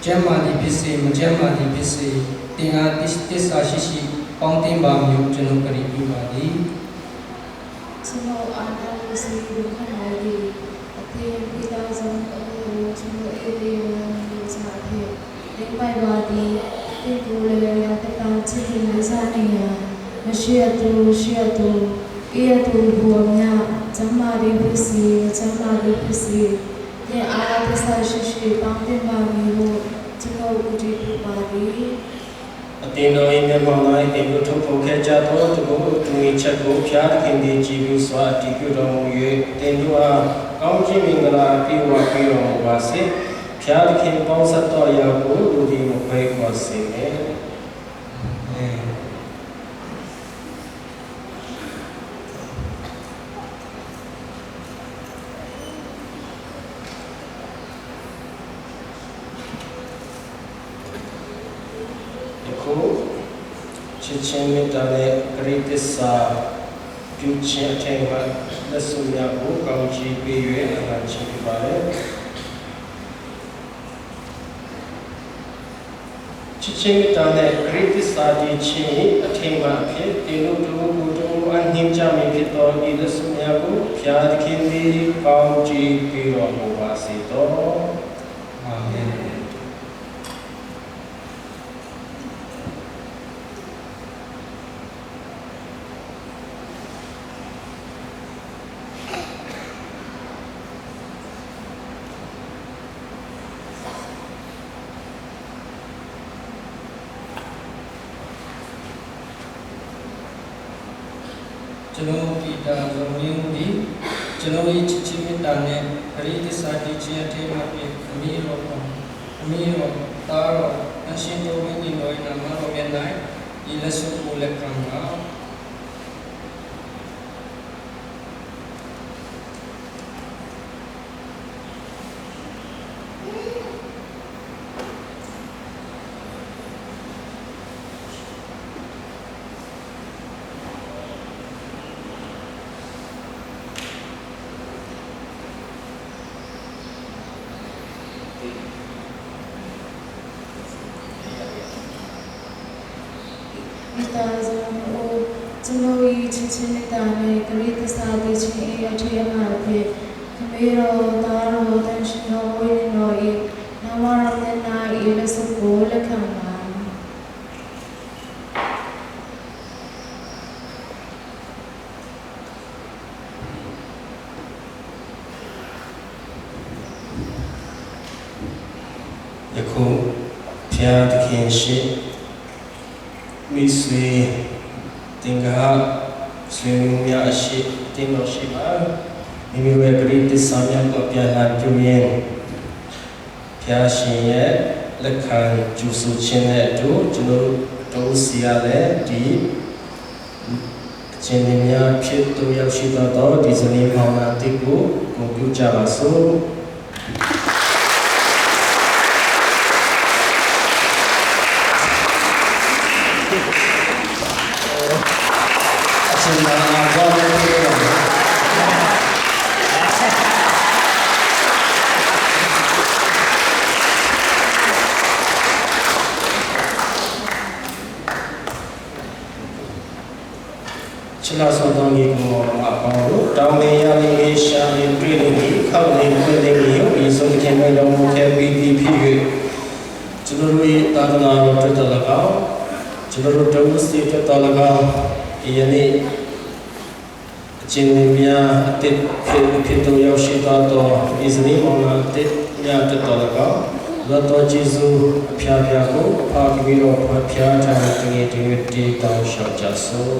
ကျမ်းမာသည်ဖြစ်စေမကျမ်းမာသည်ဖြစ်စေတင်အားတစ္ဆာရှိပေါင်းတင်ပါမျိုးကျွန်တော်ကြည်ပြုပါသည်ကျွန်တော်အာနာလူစီဘူခန်ဝိုင်ဒီအတင်းပီတာဇော်ကိုကျွန်တော်အေးဒီဝန်လေးစားဖြစ်တင်ပိုက်ပါသည်တင်ကိုလည်းရတဲ့ပံချစ်ခင်လေးစားနိုင်ရန်မရှိရတူရှိရတူအေးရတူပုံများကျမ်းမာသည်ဖြစ်စေကျမ်းမာသည်ဖြစ်စေတင်အားတစ္ဆာရှိပေါင်းတင်ပါမျိုးကျွန်တော်ကြည်ပြုပါသည်အတင်းတော်၏မျက်မှောက်၌တင်တို့ထုတ်ဖော်ခဲ့ကြသောသူတို့သူ၏ချက်ကိုဖျားသခင်သည်ကြည်ပြုစွာတည်ပြုတော်မူ၍တင်တို့အားကောင်းခြင်းမင်္ဂလာပြုဝပေးတော်မူပါစေဖျားသခင်ပေါင်းဆက်တော်ရာကိုလူသည်မခွဲခွာစေနဲ့ချစ်ချင်းမြတ်တာနဲ့ဂရိတ္တစာပြုခြင်းအထက်မှာ လက်စုံများကိုကောင်းချီးပေး၍အမှန်ချီးပါလေ ချစ်ချင်းမေတ္တာနဲ့ဂရိတ္စာတည်ခြင်းအထင်မှဖြစ်တင်တို့တို့ကိုတို့အနှင်းကြမည်ဖြစ်သောဤလက်စွများကိုဖျားသခင်သည်ကောင်းချီးပေးတော်မူပါစေသောအာမင်ကျွန်တော်ဒီတာဇော်မျိုးဒီကျွန်တော်ရဲ့ချစ်ချင်းမေတ္တာနဲ့ပရိသစ္စာတည်ခြင်းအထက်မှာဖြစ်အမိတော်တာတော်အရှင်တော်ဝိညာဉ်တော်နာမတော်မြတ်၌ဤလက်စုကိုလက်ခံပါမိသားစုကိုကျွန်တော်၏ချစ်ချင်းမေတ္တာနဲ့ဂရိတ္တစာတည်ခြင်းအထက်မှာဖြစ်ခမေတော်သားတော်တန်ရှင်တော်ဝိညာဉ်တော်၏နာမတော်နဲ့၌ဤလက်စုကိုလက်ခံပါယခုဖျားသခင်ရှိမိဆွေတင်ကဆွေမျိုးများအရှိတင်တော်ရှိပါမိမိရဲ့ဂရိတ္တစာများကိုပြန်လာပြုရင်ဖျားရှင်ရဲ့လက်ခံကျူဆူခြင်းနဲ့အတူကျွန်တော်တို့စီရတဲ့ဒီအချင်းများဖြစ်သူရောက်ရှိတော့ဒီဇနီးမောင်နှံတိကိုဂုဏ်ပြုကြပါစို့ချလာဆောင်တော်ကြီးကိုအပေါင်းတို့တောင်းနေရလေးရှာနေတွေ့နေခောက်နေတွေ့နေရုပ်ဤဆုံးခင်မဲ့တော်မူခဲ့ပြီးဖြစ်၍ကျွန်တော်တို့သာသနာတော်တက်တော်၎င်းကျွန်တော်တို့တုံးစီတက်တော်၎င်းဒီယနေ့အချင်းများအတိတ်ဖြစ်တော်ရောက်ရှိတော်ဤစနေမောင်နာအတိတ်များတက်တော်၎င်းလောတော်ဂျေဇုအဖျားဖျားကိုဖာပြီးတော့ဖျားထားတဲ့ငယ်တွေတေတောင်းလျှောက်ကြစို့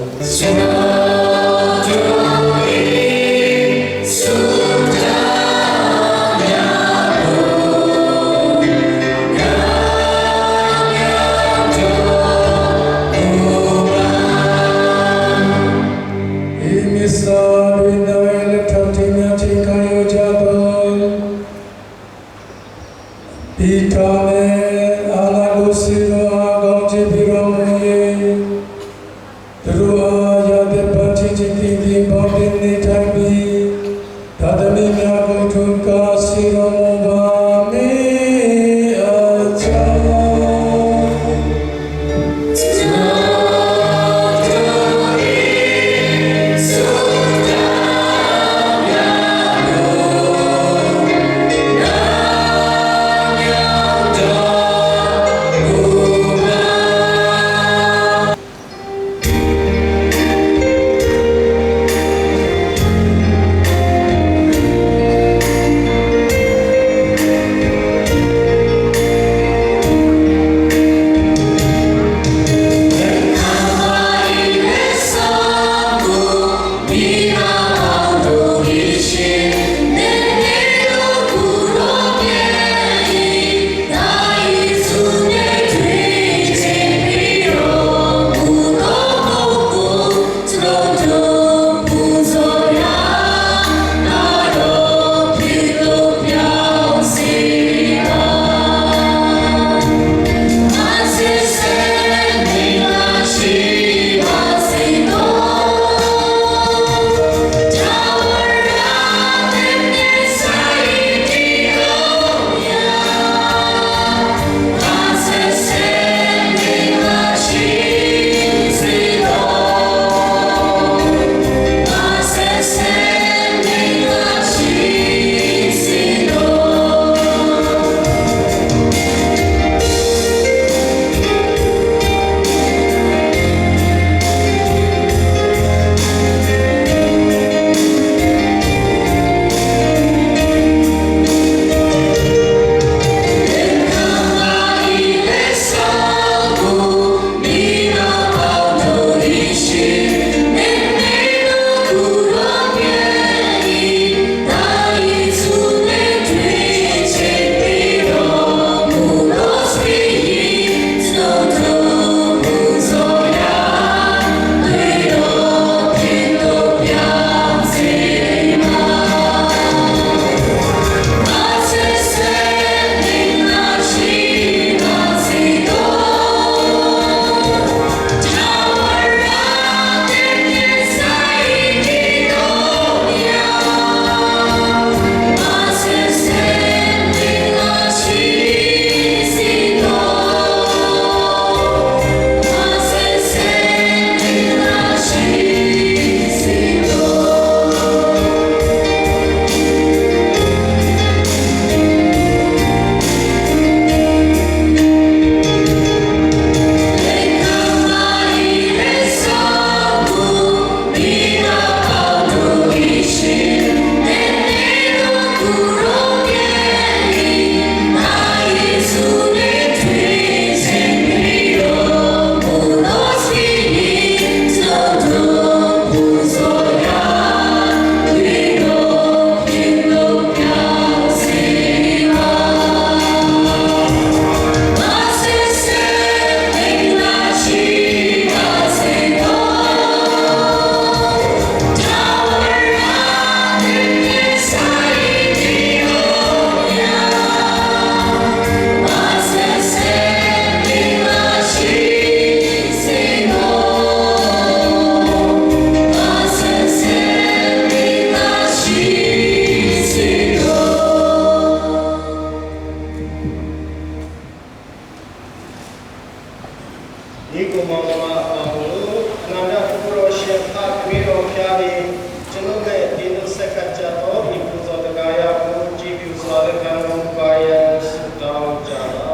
ဒီကုမမပါဘူးအနာဂတ်ဘုရောရှင်ဖတ်ပြီးတော့ဖျားပြီးကျွန်တော်ရဲ့ဒီလိုစက္ကကြတော့ဒီပူဇော်တရားရကိုကြည်ပြုစွာကံတော်ပါရဆုတောင်းကြပါ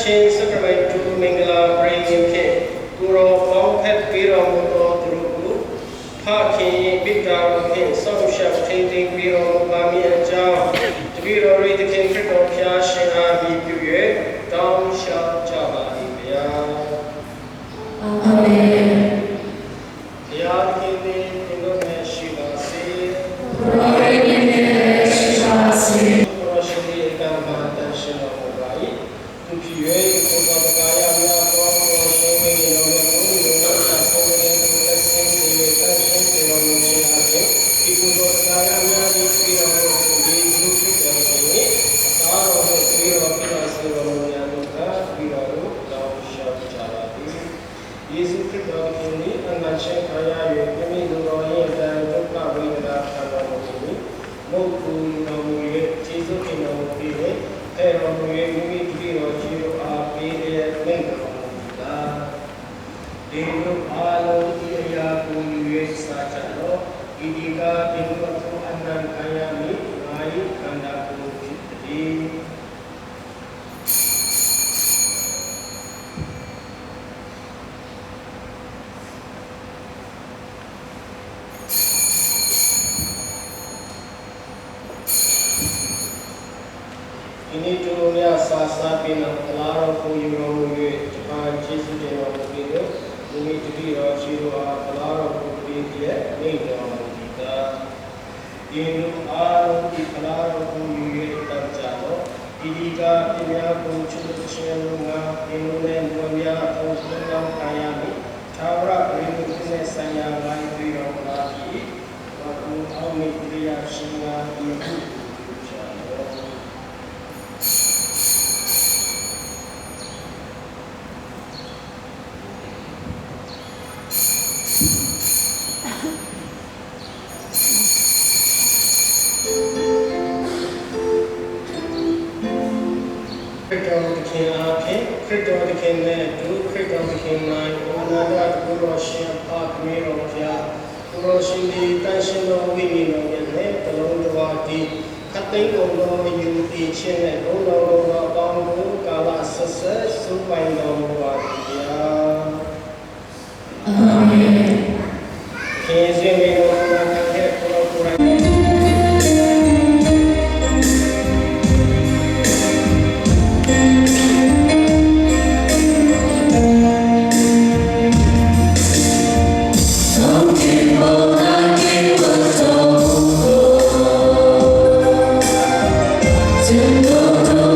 Change Sacrament to Mingala bring him king. Guru Pong Pet Biro Muto Drugu, Paki Bita King, some shall tainting Biro Bami and Jam, the Biro read the king Krito Pia Shina Bibuye, Dom shall Java Ibia. Amen. Yad Kindi, Indone Shiva Si, Glory Shiva Si, Roshini Gama Dashina Mubai. To create for the Kaya Mia from showing in our own, you know, that for the blessing, the attention, the Roman people go to Kaya Mia, the three of us to be looking at the star of the three of us, the Roman we are down shop Jarabi. Easy to go to me, and I check Kaya, you give me the Roy and then look at me that Kaya. Moku, no, Jesus, you know, Pero we Dio Giro a Pede Menga. Dino Alo Iya Kuyu Sachalo, Idiga Dino Tu Anan Kayami, Mai Kanda Kuchitri. Ini turunnya sasa pina kelaro kuyuro ye Japan Jesu deno video umi tiri rajiro a kelaro kuyiye neido kita inu aro di kelaro kuyuye tanjalo idiga tinya kunchulu chenunga inu ne dunia tungkang kayami tawra inu kune sanya lai biro lagi waktu umi tiri shinga ibu Krito the king ne do Krito the king nine another Guru Shin Park Miro Pia Guru Shindi Tanshin no Wini no Yene the Londawati cutting over you each and all over Bongo Gala Success Supai no Watia. Amen. Kizimi no Nakaket Pro To know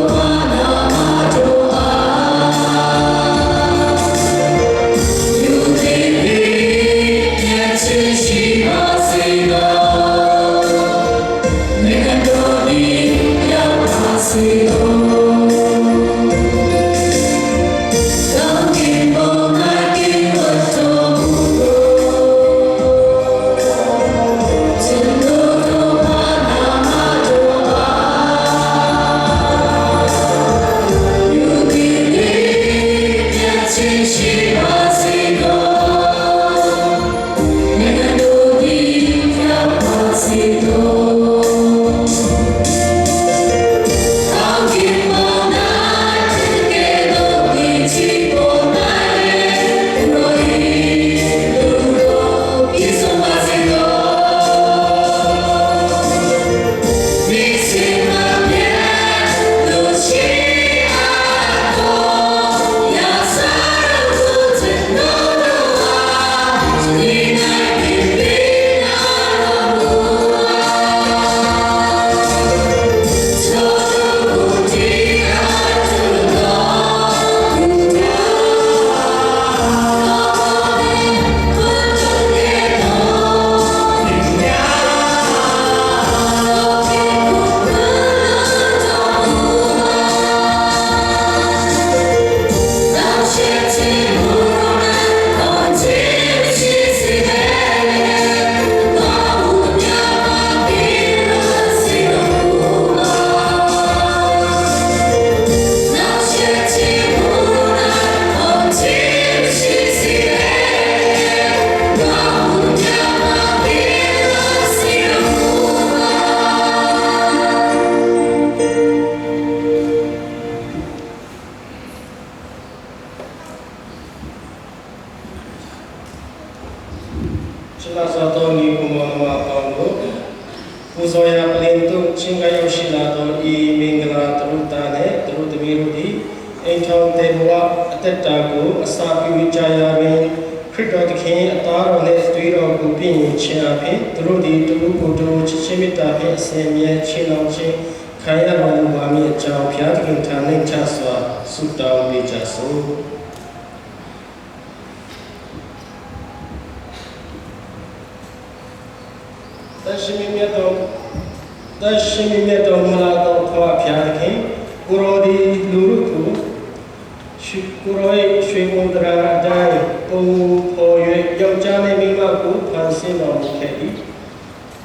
ရှင်သာသောတော်ဤဘုမောမအပေါင်းတို့ပူဇော်ရာပလင်တို့ချင်းကရောက်ရှိလာသောဤမင်္ဂလာတရုတာနှင့်တရုသမီးတို့သည်အိမ်ထောင်တေဘဝအသက်တာကိုအစာပြုကြရာတွင်ခရစ်တော်သခင်အသားတော်နှင့်သွေးတော်ကိုပြည့်ညင်ခြင်းအပြင်သူတို့သည်တလူကိုယ်တို့ချစ်ချင်းမေတ္တာဖြင့်အစဉ်မြဲချင်းအောင်ခြင်းခံရတော်မူပါမည်အကြောင်းဘုရားသခင်ထံနှင့်ချစွာဆုတောင်းပေးကြစို့တရှိမီမြတ်တော်မလာတော်ဘုရားခင်ကိုရောဒီလူရုကိုကိုရောရဲ့ရွှေမုံတရာအတိုင်းပုံပေါ်၍ယောက်ျားနဲ့မိန်းမကိုဖန်ဆင်းတော်မူခဲ့၏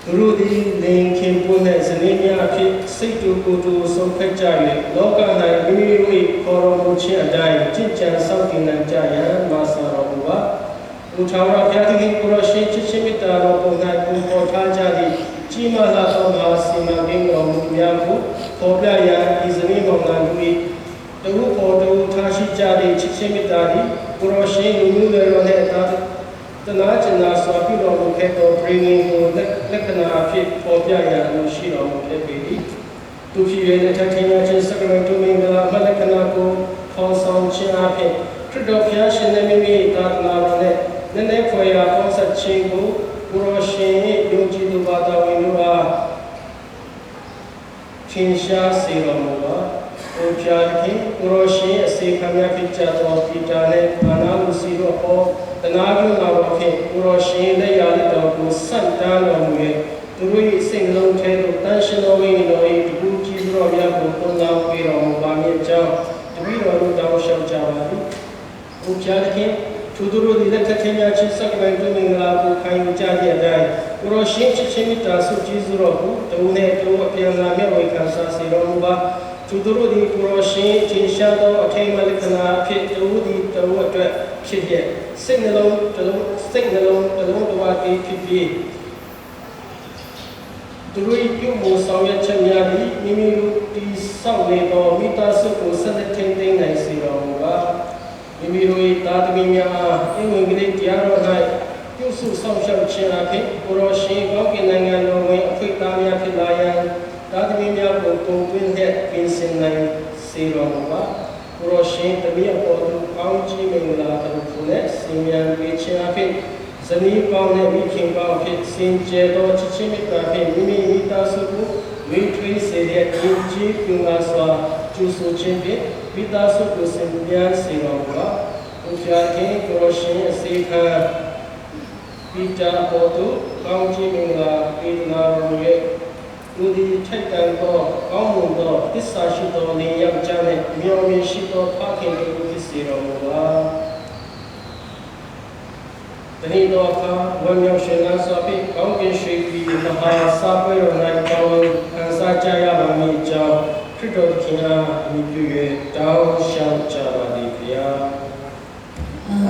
သူတို့သည်လင်ခင်ပွနဲ့ဇနီးများဖြစ်စိတ်တူကိုယ်တူဆုံးဖြတ်ကြ၍လောက၌မိမိတို့၏ခေါ်တော်မူခြင်းအတိုင်းကြင်ကြံစောင့်တည်နိုင်ကြရန်မာစာတော်မူပါဘုရားဘုရားသခင်ကိုရောရှိချစ်ချင်းမေတ္တာတော်ပုံ၌ပုံပေါ်ထားကြသည့်ကြီးမားလာသောမဟာစီမံကိန်းတော်မူများကိုပေါ်ပြရန်ဤဇနီးမောင်နှံတို့၏တဝုပေါ်တဝုထားရှိကြသည့်ချစ်ချင်းမေတ္တာသည်ကိုရောရှိလူမျိုးတွေတော်နှင့်တနာကျင်နာစွာပြုတော်မူခဲ့သောပြည်ငင်ကိုလက္ခဏာအဖြစ်ပေါ်ပြရန်ရှိတော်မူခဲ့ပေ၏သူဖြစ်၍လက်ထပ်ထင်ရခြင်းစကရတုမင်္ဂလာမလက္ခဏာကိုဖော်ဆောင်ခြင်းအဖြစ်ခရစ်တော်ဘုရားရှင်နှင့်မိမိသာသနာတော်နှင့်နည်းနည်းဖွယ်ရာပေါင်းစပ်ခြင်းကိုကိုရောရှင်၏ယုံကြည်သူဘာသာဝင်တို့အားထင်ရှားစေတော်မူပါဘုရားခင်ကိုရောရှင်အစေခံများဖြစ်ကြသောပီတာနှင့်ဘာနာလူစီတို့ဟောတနာပြုလာတော်ဖြင့်ကိုရောရှင်လက်ရာလက်တော်ကိုဆန့်တန်းတော်မူ၍သူတို့၏စိတ်လုံးထဲသို့တန်ရှင်တော်၏တော်၏တကူကြီးတော်များကိုပုံလောင်းပေးတော်မူပါမည်ကြောင်းတပည့်တော်တို့တောင်းလျှောက်ကြပါသည်ဘုရားခင်သူတို့သည်လက်ထက်ထင်များခြင်းစက္ကန့်တွင်မင်္ဂလာကိုခံယူကြသည့်အတိုင်းကိုရောရှင်ချစ်ချင်းမေတ္တာဆုကျေးဇူးတော်ကိုတဝနဲ့တဝအပြန်လာမျှဝေခံစားစေတော်မူပါသူတို့သည်ကိုရောရှင်ထင်ရှားသောအထိမ်းအမှတ်လက္ခဏာဖြစ်တဝသည်တဝအတွက်ဖြစ်ရစိတ်နှလုံးတစ်လုံးတစ်ဝတည်းဖြစ်ပြီးသူတို့၏ပြုမှုဆောင်ရွက်ချက်များသည်မိမိတို့တည်ဆောက်နေသောမိသားစုကိုဆက်လက်ထိန်းသိမ်းနိုင်စေတော်မူပါမိမိတို့၏သာသမီများအားအင်္ဂလိပ်တရားတော်၌ပြုစုဆောင်ရှောက်ခြင်းအပြင်ကိုရောရှင်ကောင်းကင်နိုင်ငံတော်ဝင်အခွင့်အရေးများဖြစ်လာရန်သာသမီများကိုပုံသွင်းတဲ့ပြင်ဆင်နိုင်စေတော်မူပါကိုရောရှင်တမီးအပေါ်သို့ကောင်းချီးမင်္ဂလာတော်ကိုလည်းဆင်မြန်းပေးခြင်းအပြင်ဇနီးပေါင်းနဲ့မိခင်ပေါင်းဖြစ်စင်ကြယ်သောချစ်ချင်းမေတ္တာဖြင့်မိမိမိသားစုကိုဝေထွေးစေတဲ့ယဉ်ကျေးပြုငါစွာကျူဆိုခြင်းဖြင့်မိသားစုကိုဆင်မြန်းစေတော်မူပါဘုရားခင်ကိုရောရှင်အစေခံပီတာပေါ်သို့ကောင်းချီးမင်္ဂလာပေးနာတော်မူ၍လူဒီထိုက်တန်သောကောင်းမွန်သောသစ္စာရှိသောနေယောက်ျားနှင့်မြော်မြင်ရှိသောဖခင်တို့ကိုဖြစ်စေတော်မူပါတနည်းသောအခါဝမ်းမြောက်ရှင်လန်းစွာဖြင့်ကောင်းကင်ရွှေပြည်မဟာစာပွဲတော်၌ကောင်းခံစားကြရပါမည်အကြောင်းခရစ်တော်ခင်အားအမိပြု၍တောင်းလျှောက်ကြပါသည်ဘုရား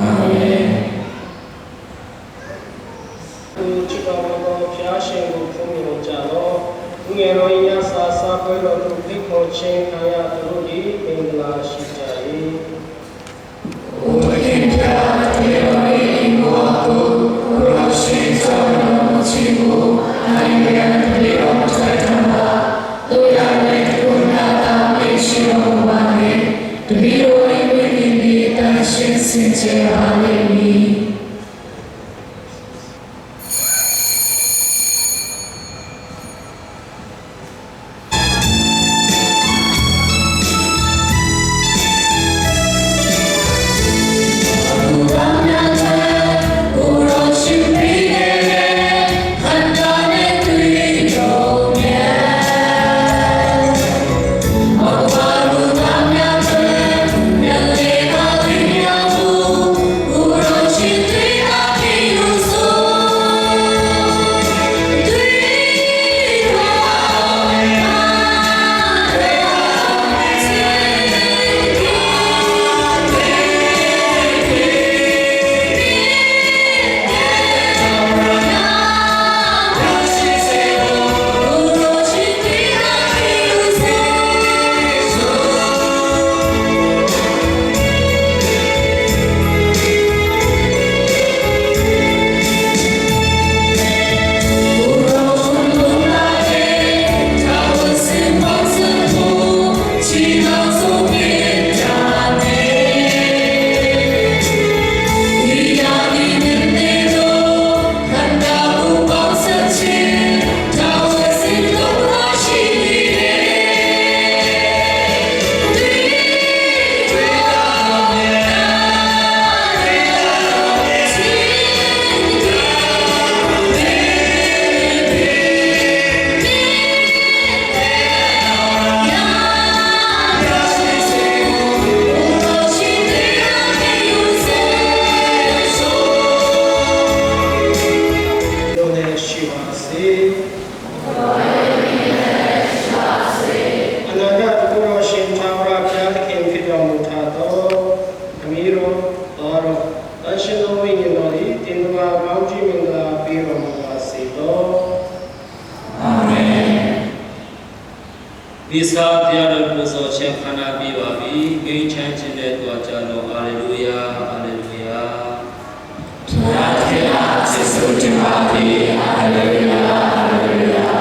အာမင်သူချစ်တော်မူသောဘုရားရှင်ကိုဖုံးမြင်ကြသောသူငယ်တော်၏စာပွဲတော်သို့ဖိတ်ခေါ်ခြင်းခံရသူတို့သည်မင်္ဂလာရှိကြ၏ဘုရားခင်ဗျာတေဝေဘောတုရောရှိသောခြင်းကိုနိုင်ရန်ပြေတော်ထိုက်တာတို့ရတဲ့ကုဏတာမေရှိတော်ပါလေတပည့်တော်၏ဝိညာဉ်သည်တန်ရှင်းစင်ကြယ်ပါလိမ့်မည်She တဲ့သွားကြတော့အာလေလုယာအာလေလုယာ ဘုရားသခင်အားကျေးဇူးတင်ပါသည်ဟာလေလုယာဟာလေလုယာ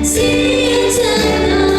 See you tonight.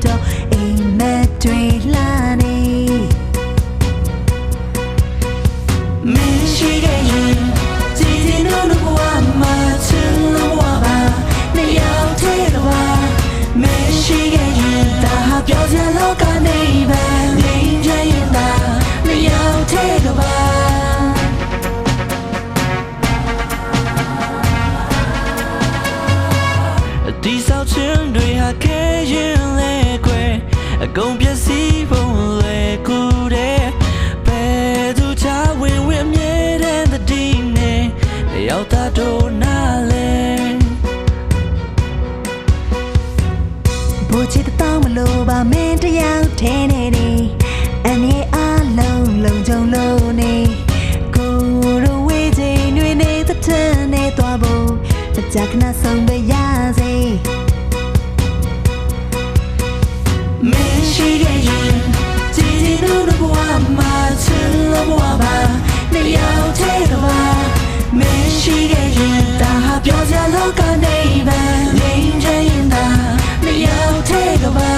တော့အိမ်မက်တွေလာနေမင်းရှိခဲ့ရင်ကြည်စင်တို့ဘဝမှာချစ်လို့ဘဝပါနှစ်ယောက်တည်းကပါမင်းရှိခဲ့ရင်ဒါဟာပြောစရာလောကနေပဲငြိမ်းချမ်းရင်သာနှစ်ယောက်တည်းကပါဒီဆောက်ခြင်းတွေဟာခဲရင်လဲကွယ်အကုန်ပြည့်စည်ပုံလဲကူတဲ့ဘယ်သူချဝင်ဝင်မြဲတဲ့တတိနဲ့ရောက်တာတော့နားလဲဘူချစ်တောင်းမလို့ပါမင်းတယောက်ထဲနေနေအနေအားလုံးလုံးကြုံလို့နေကိုယ်တို့ဝေးချိန်တွေနေတဲ့ထန်နေသွားဖို့မကြခဏဆုံးပဲရစေမင်းရှိခဲ့ရင်ကြည်စင်တို့ဘဝမှာချစ်လို့ဘဝပါနှစ်ယောက်တည်းကပါမင်းရှိခဲ့ရင်ဒါဟာပြောစရာလောကနေပဲငြိမ်းချမ်းရင်သာနှစ်ယောက်တည်းကပါ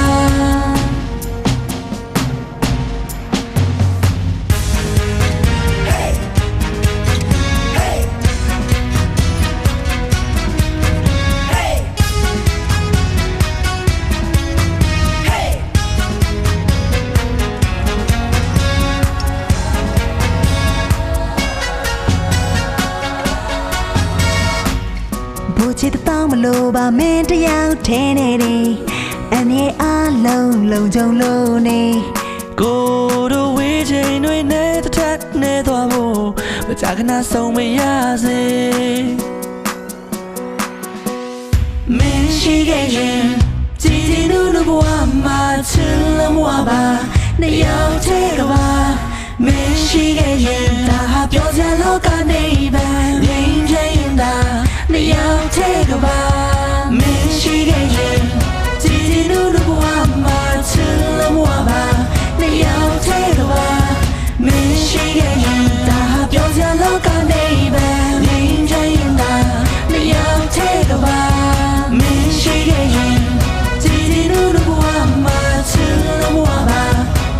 ဘူချစ်တောင်းမလို့ပါမင်းတယောက်ထဲနေတယ်အနေအားလုံးလုံးကြုံလို့နေကိုယ်တို့ဝေးချိန်တွေနဲ့တစ်ထက်နေသွားဖို့မကြခဏဆုံးမရစေမင်းရှိခဲ့ရင်ကြည်စင်တို့ဘဝမှာချစ်လို့ဘဝပါနှစ်ယောက်တည်းကပါမင်းရှိခဲ့ရင်ဒါဟာပြောစရာလောကနေပဲငြိမ်းချမ်းရင်သာနှစ်ယောက်တည်းကပါမင်းရှိခဲ့ရင်ကြည်စင်တို့ဘဝမှာချစ်လို့ဘဝပါနှစ်ယောက်တည်းကပါမင်းရှိခဲ့ရင်ဒါဟာပြောစရာလောကနေပဲငြိမ်းချမ်းရင်သာနှစ်ယောက်တည်းကပါမင်းရှိခဲ့ရင်ကြည်စင်တို့ဘဝမှာချစ်လို့ဘဝပါ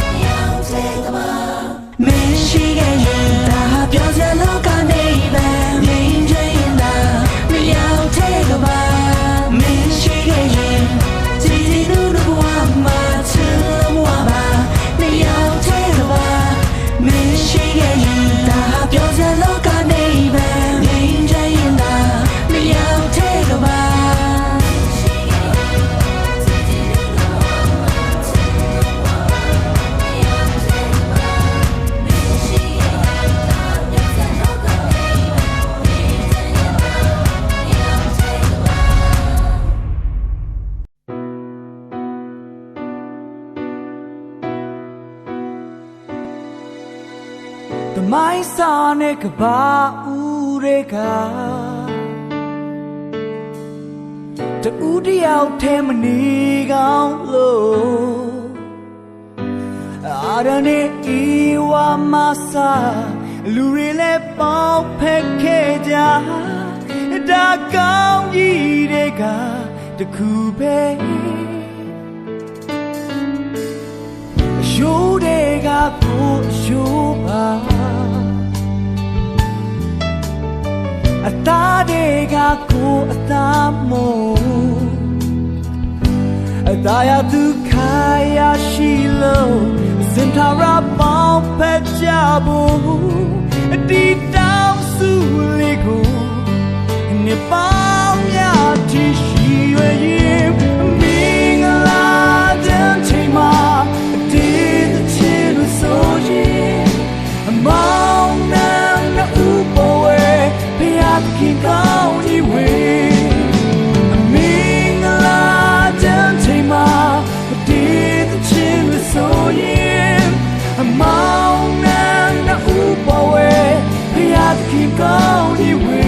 နှစ်ယောက်တည်းကပါမင်းရှိခဲ့ရင်ဒါဟာပြောစရာလောကနေပဲငြိမ်းချမ်းရင်သာနှစ်ယောက်တည်းကပါမင်းရှိခဲ့ရင်ကြည်စင်တို့ဘဝမှာချစ်လို့ဘဝပါနှစ်ယောက်တည်းကပါမင်းရှိခဲ့ရင်ဒါဟာပြောစရာလောကနေပဲငြိမ်းချမ်းရင်သာနှစ်ယောက်တည်းကပါတမိုင်းစာနဲ့ကဘာဦးတွေကတူတယောက်ထဲမနေကောင်းလို့အာရနေဤဝါမစာလူတွေလည်းပေါက်ဖက်ခဲ့ကြဒါကောင်းကြီးတွေကတခုပဲရိုးတွေကကိုရိုးပါအသားတွေကကိုအသားမို့အသားရသူခါရရှိလို့စင်ထာရပေါင်းဖက်ကြဖို့အတီတောင်းစုလေးကိုနေပေါင်းများတည်ရှိရရင်မင်္ဂလာတဲ့ချိန်မှာဆိုရင်မောင်နှံဥပဝေဖျားခင်ကောင်းကြီးဝေမင်္ဂလာတဲ့ချိန်မှာတည်တဲ့ချင်းဆိုရင်မောင်နှံဥပဝေဖျားခင်ကောင်းကြီးဝေ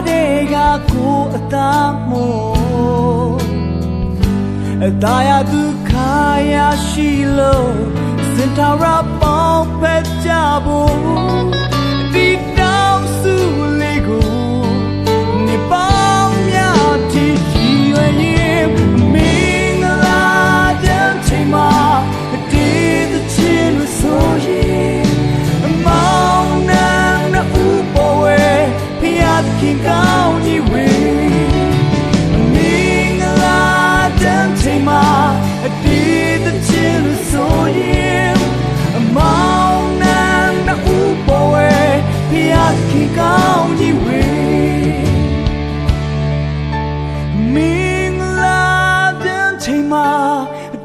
တွေကကိုအသားမို့အသာရဒုက္ခရရှိလို့စင်တာရပေါင်းဖက်ကြဖို့ဒီတောင်စုလေးကိုနေပေါင်းများတီးရွယ်ရင်မင်္ဂလာတဲ့ချိန်မှာဒီသချင်းလို့ဆိုရင်မောင်နှံနဲ့ဥပေါ်ဝဲဖျားခင်ကောင်းကြီးဝေမင်္ဂလာတဲ့ချိန်မှာဒီသချင်းလို့ဆိုရင်မောင်နှံနဲ့ဥပေါ်ဝဲဖျားခင်ကောင်းကြီးဝေမင်္ဂလာတဲ့ချိန်မှာ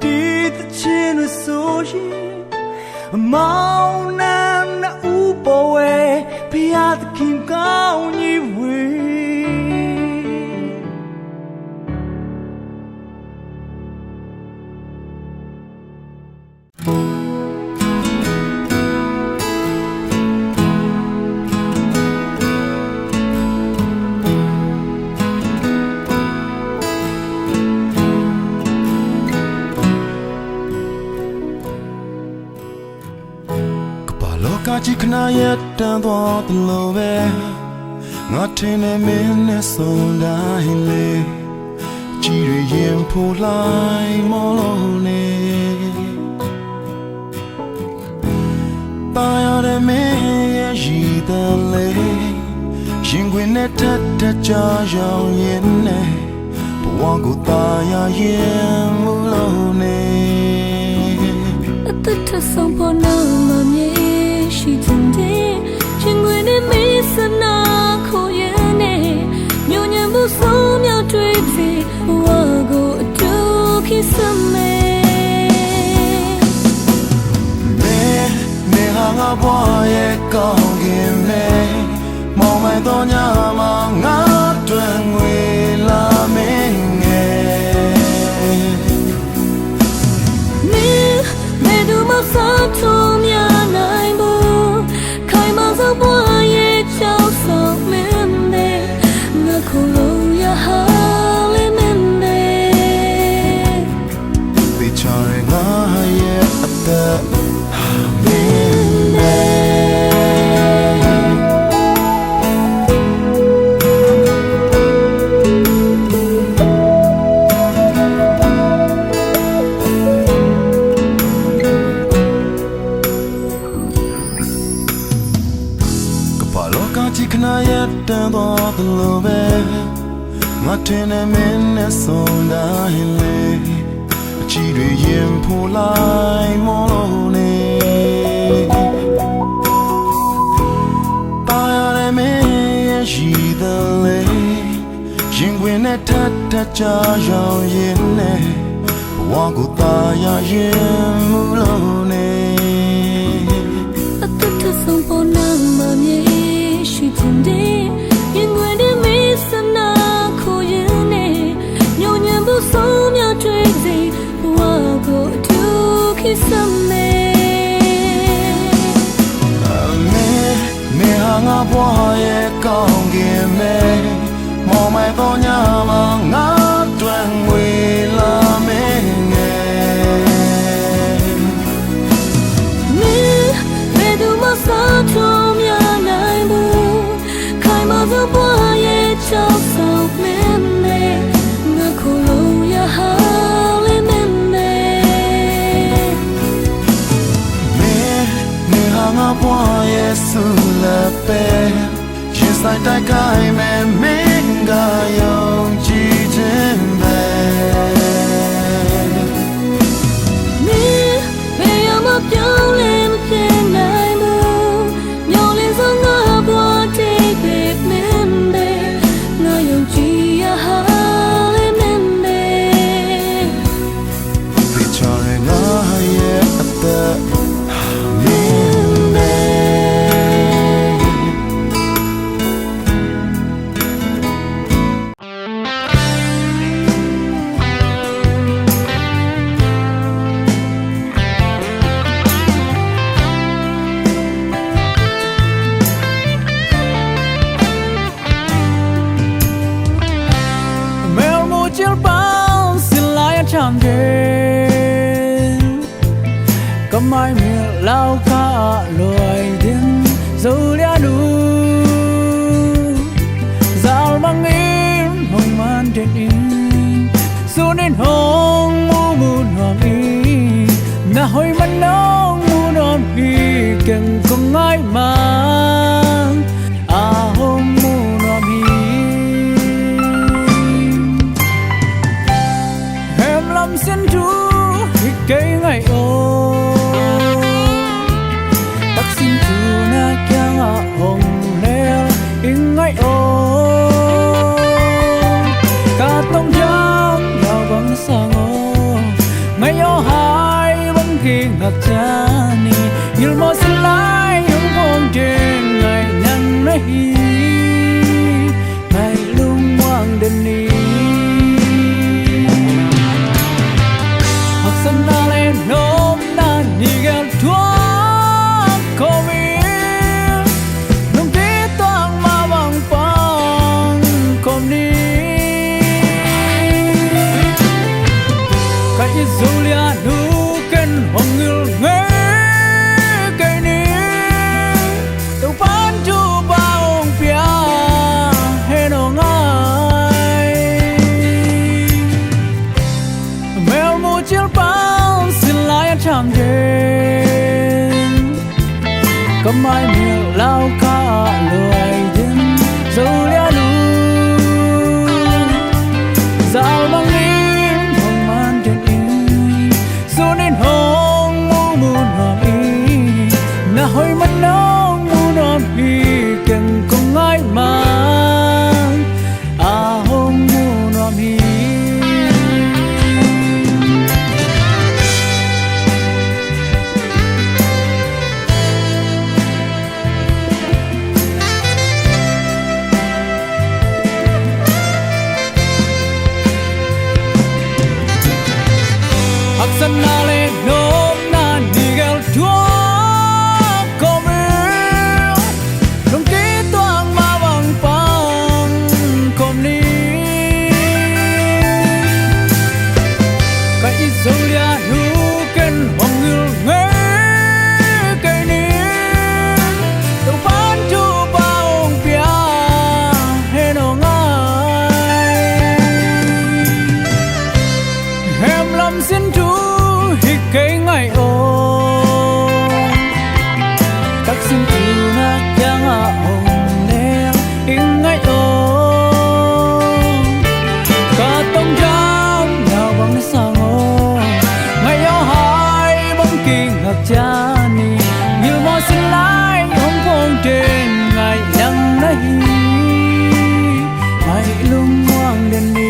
ဒီသချင်းလို့ဆိုရင်မောင်နှံနဲ့ဥပေါ်ဝဲဖျားခင်ကောင်းကြီးဝေကြည့်ခဏရက်တန်သွားသလိုပဲငါထင်တယ်မင်းနဲ့ဆုံးတိုင်းလေကြည်ရရင်ဖိုးလိုက်မလို့နေပါရတဲ့မင်းရဲ့ရည်တယ်လေရင်ခွင်နဲ့ထက်ထက်ကြာရောက်ရင်နဲ့ဘဝကိုตายရင်မလို့နေအသက်ထဆုံးပေါ်နာမမြေရှိတဲ့ချင်းဝင်နေမစနာခိုရနေညဉ့်ညံမှုဆုံးမြောက်တွေ့ပြီဘဝကိုအတူခိစမဲနေဟာငါဘွားရဲ့ကောင်းကင်မဲမောင်မိုင်တော်ညမှာငါတွင်ငွေလာမင်းငယ်မဲဒူမဆာထုံးများနိုင်ဘူးခိုင်မောင်စွာဘွားရဲ့ချောက်ဆောင်မင်းနဲ့ငါခုလုံးရဟာလေးမင်းနဲ့ဒီချာငါရဲ့အသက်မင်းနဲ့ခဏရက်တန်သွားသလိုပဲငါထင်တယ်မင်းနဲ့ဆုံးတိုင်းလေအချီတွေရင်ဖိုးလိုက်မလို့နေပါရတဲ့မင်းရဲ့ရည်တယ်လေရင်ခွင်နဲ့ထက်ထက်ကြာရောက်ရင်နဲ့ဘဝကိုตายရင်မလို့နေအသက်ထဆုံးပေါ်နာမမြေရှိတဲ့ရင်ဝင်နေမစနာခိုရနေညဉ့်ညံမှုဆုံးမြောက်တွေ့စေဘဝကိုအတူခိစမဲမေဟာငါဘွားရဲ့ကောင်းကင်မဲမောင်မိုင်တော်ညမှာငါတွင်ငွေလာမင်းငယ်မဲဒူမဆာထုံးများနိုင်ဘူးခိုင်မောင်စွာဘွားရဲ့ချောက်ဆောင်မင်းနဲ့ငါခုလုံးရဟာလေးမင်းနဲ့မေဟာငါဘွားရဲ့ဆူလာပဲရင်ဆိုင်တိုက်ခိုင်းမယ်မင်းကယုံကြည်ခြင်းပဲမေရမပြောင်းလဲမဖြစ်နိုင်ဘူးညောင်းလင်းစွာငါဘွားတိတ်ပဲမင်းနဲ့ငါယုံကြည်ရဟာလေးမင်းနဲ့ဒီချောင်းငါရဲ့အသက်မင်းနဲ့唱见，个买面老卡来电走了路，早忙因梦满天因，苏年红木木暖因，那会满浓木暖因，更空爱忙，啊红木暖因。Xin chú thì cây ngày ô bác xin chú na kya hồng neo in ngày ô cả tông giang đào bằng sang ô ngày ô hai bằng khi ngạc chani như mơ xin lại những con trên ngày nhăn nay ngày lung quang đêm đi Sana le nom na nigel tua komi nung ti toang ma bang pang kom ni kai zulia nu ken hong ngul nge kai ni tu pan tu baong pia he no ngai mel mo chil pa唱见，个买面老卡来电走了路，早忙因梦满天因，苏年红木木暖因，那会满浓木暖因，更空爱忙，啊红木暖因。Sana le nom na nigel tua komi nung ti toang ma bang pang kom ni kai zulia nu ken hong ngul nge kai ni tu pan tu baong pia he no ngai hem lam sin tu cây ngày ô các xin tu na chẳng hồng neo in ngày ô cả tông giang nào bằng sang ô ngày ô hai bóng kỳ ngạc cha ni như mò xin lại không phong trên ngày nắng nay ngày lung quang đêm đi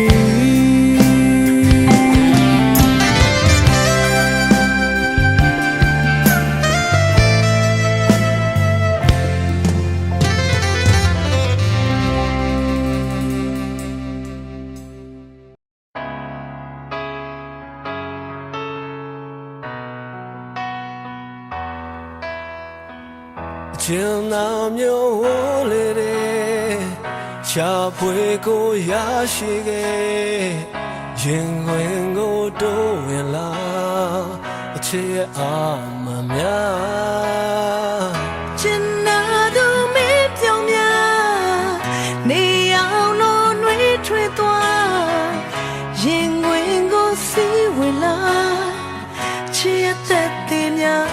Chiều nào nhớ lệ đê cha bùi cô ya shi ghê yên nguyện ngô đô nguyện la chế à mà mya chân na đu mít dòng nhà ni áo nó nuôi truy toa yên nguyện ngô si nguyện la chia tết tin nhà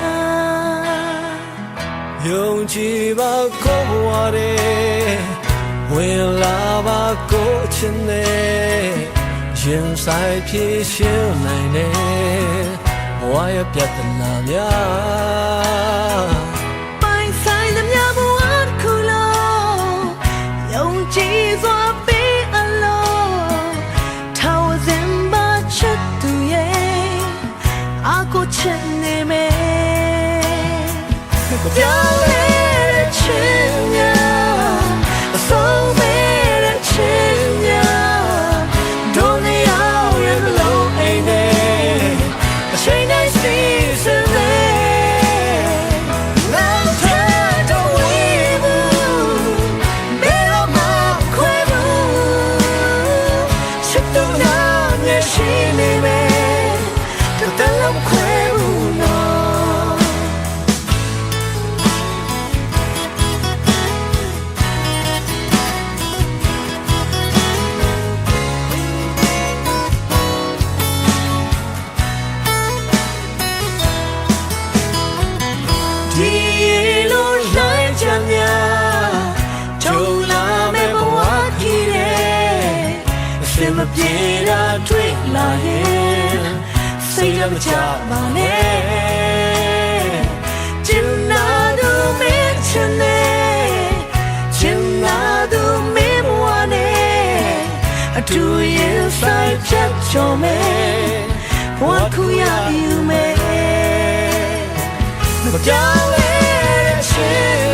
Yung chi ba ko wa de Wen la ba ko chin ne Yin sai phi xiu nai ne Wa ya piat na mya Bai sai lam ya bu an khu lo Yung chi zua bi an lo Thao zem ba chat tu ye A ko chen ne me Don't let it change ya So let it change ya Don't let out your low ain't there A chain I see so there Now turn to weave Better my quiver Sit down, yeah, she me မခွဲဘူးနော်ဒီလိုလိုက်ကြများထုံလာမဲ့ဘဝကြီးရဲ့အစင်မပြေတာတွေ့လာရဲ့စိတ်မချပါနဲ့ကျင်နာသူမင်းချင်နေကျင်နာသူမင်းဘဝနဲ့အတူရင်ဆိုင်ချက်ချောမယ်ဘဝခုရယူမယ်မပြောင်းလဲတဲ့ချစ်